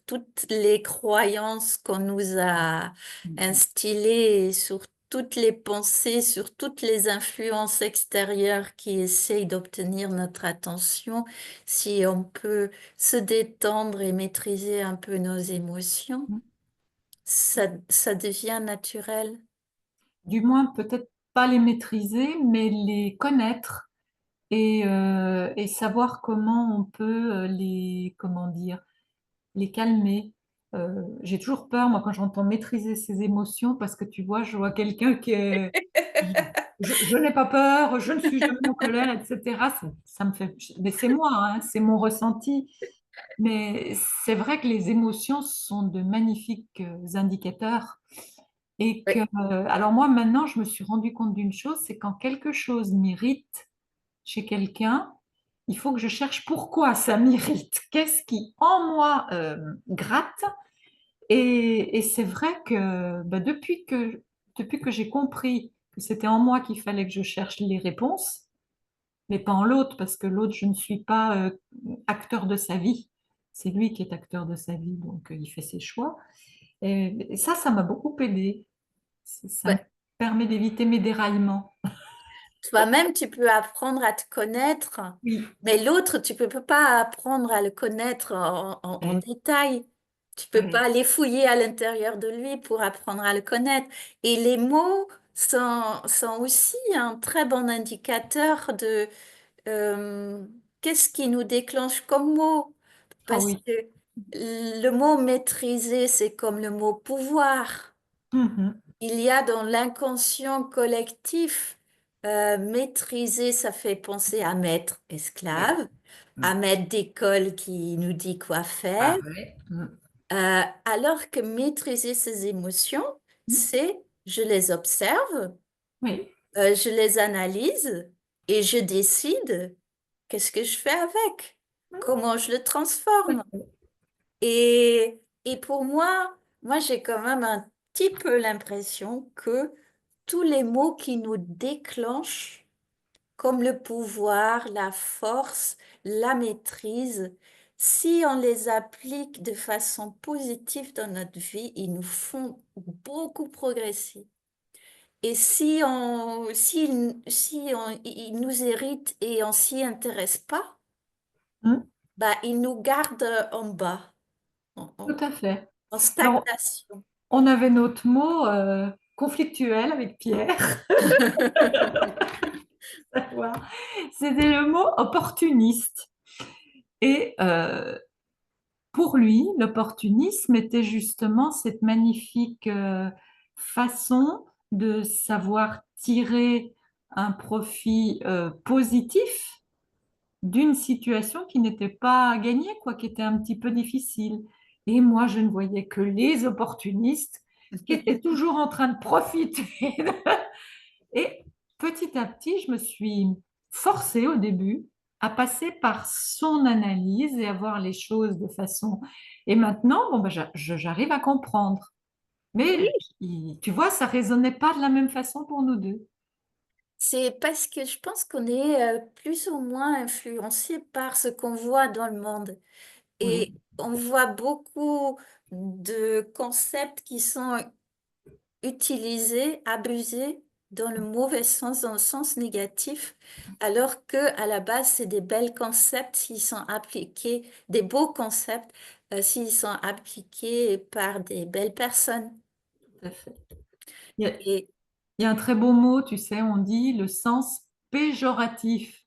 [SPEAKER 1] toutes les croyances qu'on nous a instillées, sur toutes les pensées, sur toutes les influences extérieures qui essayent d'obtenir notre attention, si on peut se détendre et maîtriser un peu nos émotions, ça devient naturel.
[SPEAKER 3] Du moins, peut-être pas les maîtriser, mais les connaître et savoir comment on peut comment dire, les calmer. J'ai toujours peur, moi, quand j'entends maîtriser ses émotions, parce que tu vois, je vois quelqu'un qui est... Je n'ai pas peur, je ne suis jamais en colère, etc. Ça me fait... Mais c'est moi, hein, c'est mon ressenti. Mais c'est vrai que les émotions sont de magnifiques indicateurs. Et que,
[SPEAKER 1] Oui.
[SPEAKER 3] alors moi, maintenant, je me suis rendu compte d'une chose, c'est quand quelque chose m'irrite chez quelqu'un, il faut que je cherche pourquoi ça m'irrite. Qu'est-ce qui, en moi, gratte? Et c'est vrai que bah, depuis que j'ai compris que c'était en moi qu'il fallait que je cherche les réponses, mais pas en l'autre, parce que l'autre, je ne suis pas acteur de sa vie. C'est lui qui est acteur de sa vie, donc il fait ses choix. Et ça m'a beaucoup aidé. Ça me
[SPEAKER 1] Ouais.
[SPEAKER 3] permet d'éviter mes déraillements.
[SPEAKER 1] Toi-même, tu peux apprendre à te connaître,
[SPEAKER 3] Oui,
[SPEAKER 1] mais l'autre, tu peux pas apprendre à le connaître en
[SPEAKER 3] ouais,
[SPEAKER 1] détail. Tu peux pas
[SPEAKER 3] ouais.
[SPEAKER 1] aller fouiller à l'intérieur de lui pour apprendre à le connaître. Et les mots sont aussi un très bon indicateur de qu'est-ce qui nous déclenche comme mot.
[SPEAKER 3] Ah
[SPEAKER 1] Parce
[SPEAKER 3] oui.
[SPEAKER 1] que le mot maîtriser, c'est comme le mot pouvoir.
[SPEAKER 3] Mhm.
[SPEAKER 1] Il y a dans l'inconscient collectif, maîtriser, ça fait penser à maître
[SPEAKER 3] Ouais.
[SPEAKER 1] esclave,
[SPEAKER 3] Mm.
[SPEAKER 1] à maître d'école qui nous dit quoi faire,
[SPEAKER 3] Ah ouais. Mm.
[SPEAKER 1] alors que maîtriser ses émotions,
[SPEAKER 3] Mm.
[SPEAKER 1] c'est je les observe,
[SPEAKER 3] Oui.
[SPEAKER 1] je les analyse et je décide qu'est-ce que je fais avec,
[SPEAKER 3] Mm.
[SPEAKER 1] comment je le
[SPEAKER 3] Tout à
[SPEAKER 1] transforme.
[SPEAKER 3] fait.
[SPEAKER 1] Et pour moi, j'ai quand même un petit peu l'impression que tous les mots qui nous déclenchent, comme le pouvoir, la force, la maîtrise, si on les applique de façon positive dans notre vie, ils nous font beaucoup progresser. Et si ils nous héritent et on s'y intéresse pas,
[SPEAKER 3] Mm.
[SPEAKER 1] bah, ils nous gardent en bas, en,
[SPEAKER 3] Tout
[SPEAKER 1] en-
[SPEAKER 3] à fait.
[SPEAKER 1] en
[SPEAKER 3] Alors,
[SPEAKER 1] stagnation.
[SPEAKER 3] on avait notre mot conflictuel avec Pierre. Savoir. C'était le mot opportuniste. Et pour lui, l'opportunisme était justement cette magnifique façon de savoir tirer un profit positif d'une situation qui n'était pas gagnée, quoi, qui était un petit peu difficile. Et moi, je ne voyais que les opportunistes qui étaient toujours en train de profiter. Et petit à petit, je me suis forcée au début à passer par son analyse et à voir les choses de façon... Et maintenant, bon, ben, j'arrive à comprendre. Mais
[SPEAKER 1] Oui,
[SPEAKER 3] tu vois, ça résonnait pas de la même façon pour nous deux.
[SPEAKER 1] c'est parce que je pense qu'on est plus ou moins influencé par ce qu'on voit dans le monde.
[SPEAKER 3] Oui,
[SPEAKER 1] Et on voit beaucoup de concepts qui sont utilisés, abusés dans le mauvais sens, dans le sens négatif, alors que à la base, c'est des belles concepts s'ils sont appliqués, des beaux concepts s'ils sont appliqués par des belles personnes.
[SPEAKER 3] tout à fait. Il y a,
[SPEAKER 1] Et
[SPEAKER 3] il y a un très beau mot, tu sais, on dit le sens péjoratif.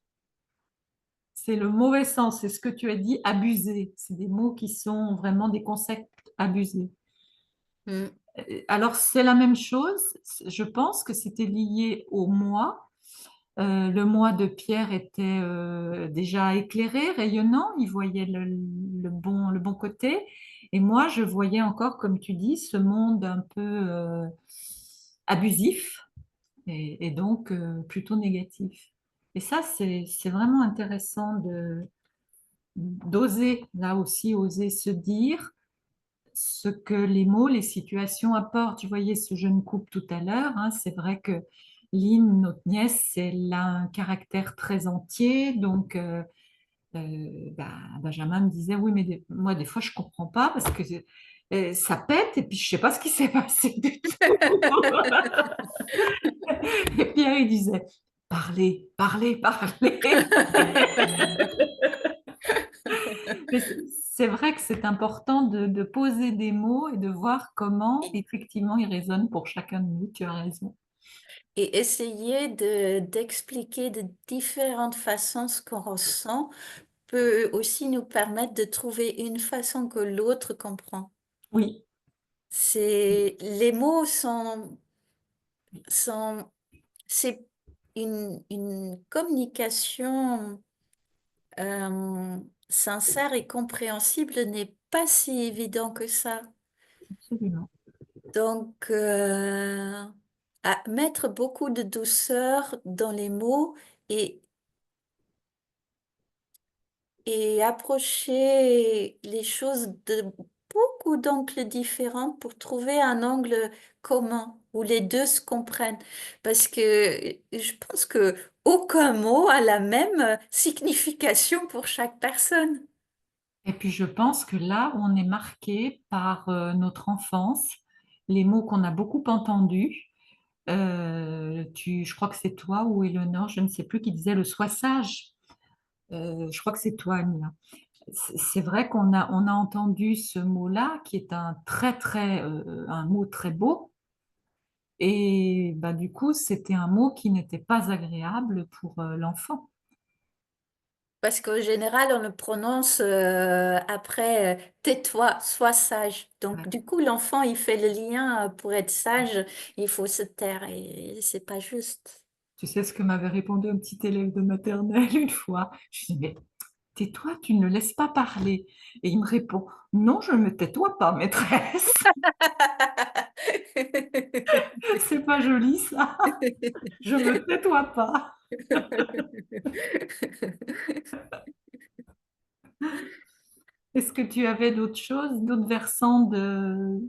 [SPEAKER 3] C'est le mauvais sens, c'est ce que tu as dit, abusé. C'est des mots qui sont vraiment des concepts abusés.
[SPEAKER 1] mm,
[SPEAKER 3] Alors, c'est la même chose. Je pense que c'était lié au moi. Le moi de Pierre était déjà éclairé, rayonnant. Il voyait le bon côté. Et moi, je voyais encore, comme tu dis, ce monde un peu abusif et donc plutôt négatif. Et ça, c'est vraiment intéressant d'oser, là aussi, oser se dire ce que les mots, les situations apportent. Tu voyais ce jeune couple tout à l'heure, hein, c'est vrai que Lynn, notre nièce, elle a un caractère très entier, donc Benjamin me disait, oui, mais moi, des fois, je comprends pas parce que Et ça pète, et puis je sais pas ce qui s'est passé du tout. Et Pierre, il disait, parlez, parlez, parlez. Mais c'est vrai que c'est important de poser des mots et de voir comment effectivement ils résonnent pour chacun de nous. Tu as raison.
[SPEAKER 1] Et essayer d'expliquer de différentes façons ce qu'on ressent peut aussi nous permettre de trouver une façon que l'autre comprend.
[SPEAKER 3] Oui,
[SPEAKER 1] Les mots sont, c'est une communication euh, sincère et compréhensible n'est pas si évident que ça.
[SPEAKER 3] absolument.
[SPEAKER 1] Donc, à mettre beaucoup de douceur dans les mots et, et approcher les choses de beaucoup d'angles différents pour trouver un angle commun où les deux se comprennent. Parce que je pense que aucun mot a la même signification pour chaque personne.
[SPEAKER 3] Et puis je pense que là, on est marqué par notre enfance, les mots qu'on a beaucoup entendus. Je crois que c'est toi ou Eleonore, je ne sais plus, qui disait le sois sage. Je crois que c'est toi, Amina. C'est vrai on a entendu ce mot-là, qui est un mot très beau. Et bah, du coup, c'était un mot qui n'était pas agréable pour l'enfant.
[SPEAKER 1] Parce qu'en général, on le prononce après tais-toi, sois sage. Donc,
[SPEAKER 3] Ouais.
[SPEAKER 1] du coup, l'enfant, il fait le lien pour être sage, il faut se taire et c'est pas juste.
[SPEAKER 3] Tu sais ce que m'avait répondu un petit élève de maternelle une fois? Je lui dis, mais tais-toi, tu ne le laisses pas parler. Et il me répond, non, je ne me tais-toi pas, maîtresse. C'est pas joli ça. Je me tais-toi pas. Est-ce que tu avais d'autres choses, d'autres versants de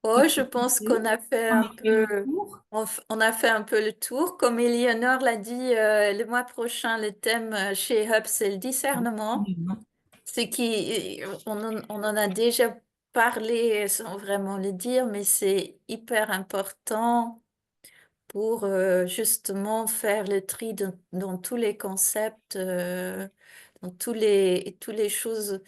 [SPEAKER 1] Oh, je pense qu'on
[SPEAKER 3] pensée?
[SPEAKER 1] a fait
[SPEAKER 3] On
[SPEAKER 1] un
[SPEAKER 3] a fait le
[SPEAKER 1] peu,
[SPEAKER 3] tour.
[SPEAKER 1] on a fait un peu le tour. Comme Éléonore l'a dit, le mois prochain, le thème chez Hub, c'est le discernement.
[SPEAKER 3] Absolument.
[SPEAKER 1] On en a déjà parlé sans vraiment le dire, mais c'est hyper important pour justement faire le tri dans tous les concepts, dans tous les choses,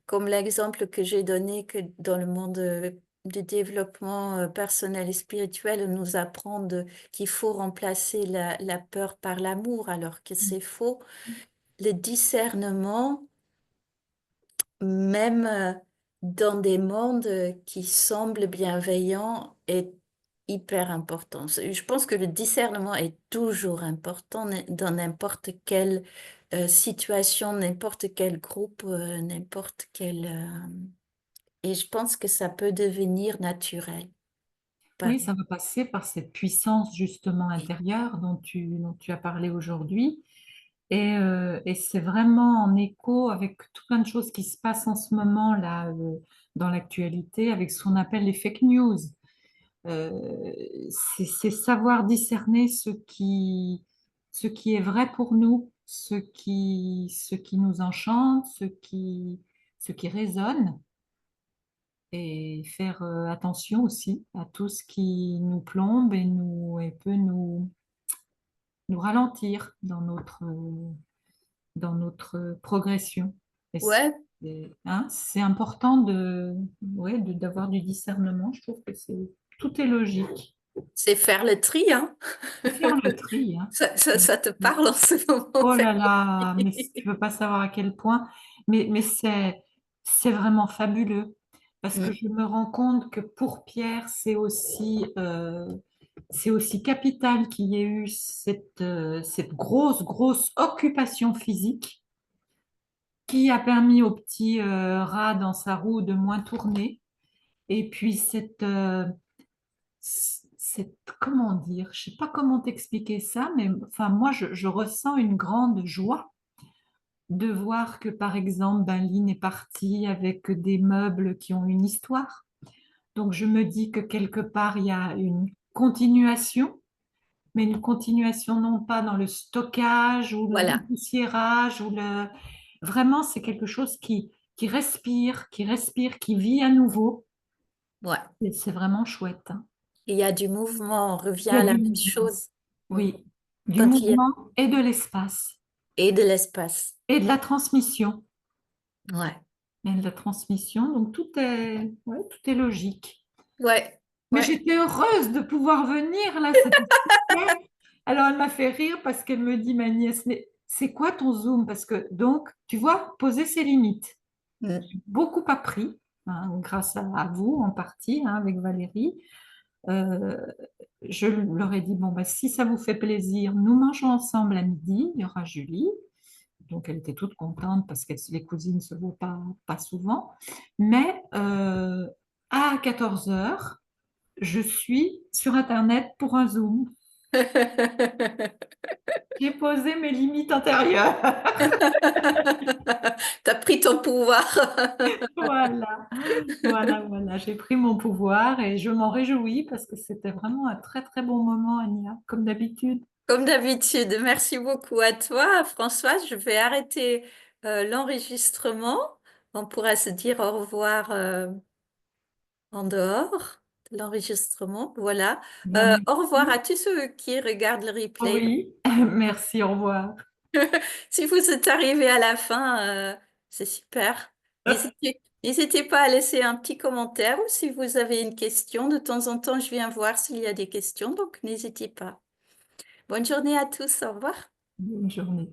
[SPEAKER 1] comme l'exemple que j'ai donné, que dans le monde du développement personnel et spirituel, on nous apprend qu'il faut remplacer la peur par l'amour, alors que c'est faux. Le discernement, même dans des mondes qui semblent bienveillants, est hyper important. Je pense que le discernement est toujours important dans n'importe quelle situation, n'importe quel groupe, n'importe quel... et je pense que ça peut devenir naturel. Pas-
[SPEAKER 3] Oui, ça va passer par cette puissance justement intérieure dont tu as parlé aujourd'hui. Et c'est vraiment en écho avec tout plein de choses qui se passent en ce moment là dans l'actualité avec ce qu'on appelle les fake news. Euh, c'est savoir discerner ce qui est vrai pour nous, ce qui nous enchante, ce qui résonne, et faire attention aussi à tout ce qui nous plombe et peut nous ralentir dans notre progression. Et
[SPEAKER 1] Ouais,
[SPEAKER 3] hein, c'est important ouais, d'avoir du discernement. Je trouve que tout est logique.
[SPEAKER 1] c'est faire le tri, hein.
[SPEAKER 3] Faire le tri, hein.
[SPEAKER 1] Ça te parle en ce moment,
[SPEAKER 3] Oh
[SPEAKER 1] faire
[SPEAKER 3] là
[SPEAKER 1] le
[SPEAKER 3] là, mais
[SPEAKER 1] tri.
[SPEAKER 3] tu peux pas savoir à quel point. Mais c'est vraiment fabuleux parce que
[SPEAKER 1] Mm.
[SPEAKER 3] je me rends compte que pour Pierre, c'est aussi capital qu'il y ait eu cette grosse occupation physique qui a permis au petit rat dans sa roue de moins tourner. Et puis comment dire, je sais pas comment t'expliquer ça, mais enfin moi je ressens une grande joie de voir que par exemple ben, Lynn est partie avec des meubles qui ont une histoire. Donc je me dis que quelque part il y a une continuation, mais une continuation non pas dans le stockage ou le
[SPEAKER 1] Voilà.
[SPEAKER 3] dépoussiérage ou le... Vraiment, c'est quelque chose qui respire, qui vit à nouveau.
[SPEAKER 1] Ouais.
[SPEAKER 3] Et c'est vraiment chouette, hein.
[SPEAKER 1] Il y a du mouvement, on revient
[SPEAKER 3] Il y a
[SPEAKER 1] à la
[SPEAKER 3] du
[SPEAKER 1] même
[SPEAKER 3] mouvement.
[SPEAKER 1] chose. Mm.
[SPEAKER 3] Oui, du
[SPEAKER 1] Quand il y a...
[SPEAKER 3] mouvement et de l'espace
[SPEAKER 1] Et de l'espace.
[SPEAKER 3] et de la transmission.
[SPEAKER 1] Ouais.
[SPEAKER 3] Et de la transmission, donc ouais, tout est logique.
[SPEAKER 1] Ouais.
[SPEAKER 3] Mais
[SPEAKER 1] Ouais.
[SPEAKER 3] j'étais heureuse de pouvoir venir là, c'était super. Alors elle m'a fait rire parce qu'elle me dit, ma nièce, mais c'est quoi ton Zoom? Parce que donc, tu vois, poser ses limites.
[SPEAKER 1] Mm.
[SPEAKER 3] J'ai beaucoup appris, hein, grâce à vous en partie, hein, avec Valérie. Euh, je leur ai dit, bon, bah, si ça vous fait plaisir, nous mangeons ensemble à midi, il y aura Julie. Donc, elle était toute contente parce que les cousines ne se voient pas souvent. Mais à 14 heures, je suis sur Internet pour un Zoom. J'ai posé mes limites intérieures.
[SPEAKER 1] T'as pris ton pouvoir.
[SPEAKER 3] Voilà, voilà. J'ai pris mon pouvoir et je m'en réjouis parce que c'était vraiment un très, très bon moment, Ania, comme d'habitude.
[SPEAKER 1] Comme d'habitude. Merci beaucoup à toi, Françoise. Je vais arrêter l'enregistrement. On pourra se dire au revoir en dehors de l'enregistrement. Voilà.
[SPEAKER 3] Bien,
[SPEAKER 1] Au revoir à
[SPEAKER 3] merci.
[SPEAKER 1] tous ceux qui regardent le replay.
[SPEAKER 3] Oui, merci, au revoir.
[SPEAKER 1] Si vous êtes arrivé à la fin, c'est super. N'hésitez pas à laisser un petit commentaire ou si vous avez une question. De temps en temps, je viens voir s'il y a des questions, donc n'hésitez pas. Bonne journée à tous. Au revoir.
[SPEAKER 3] Bonne journée.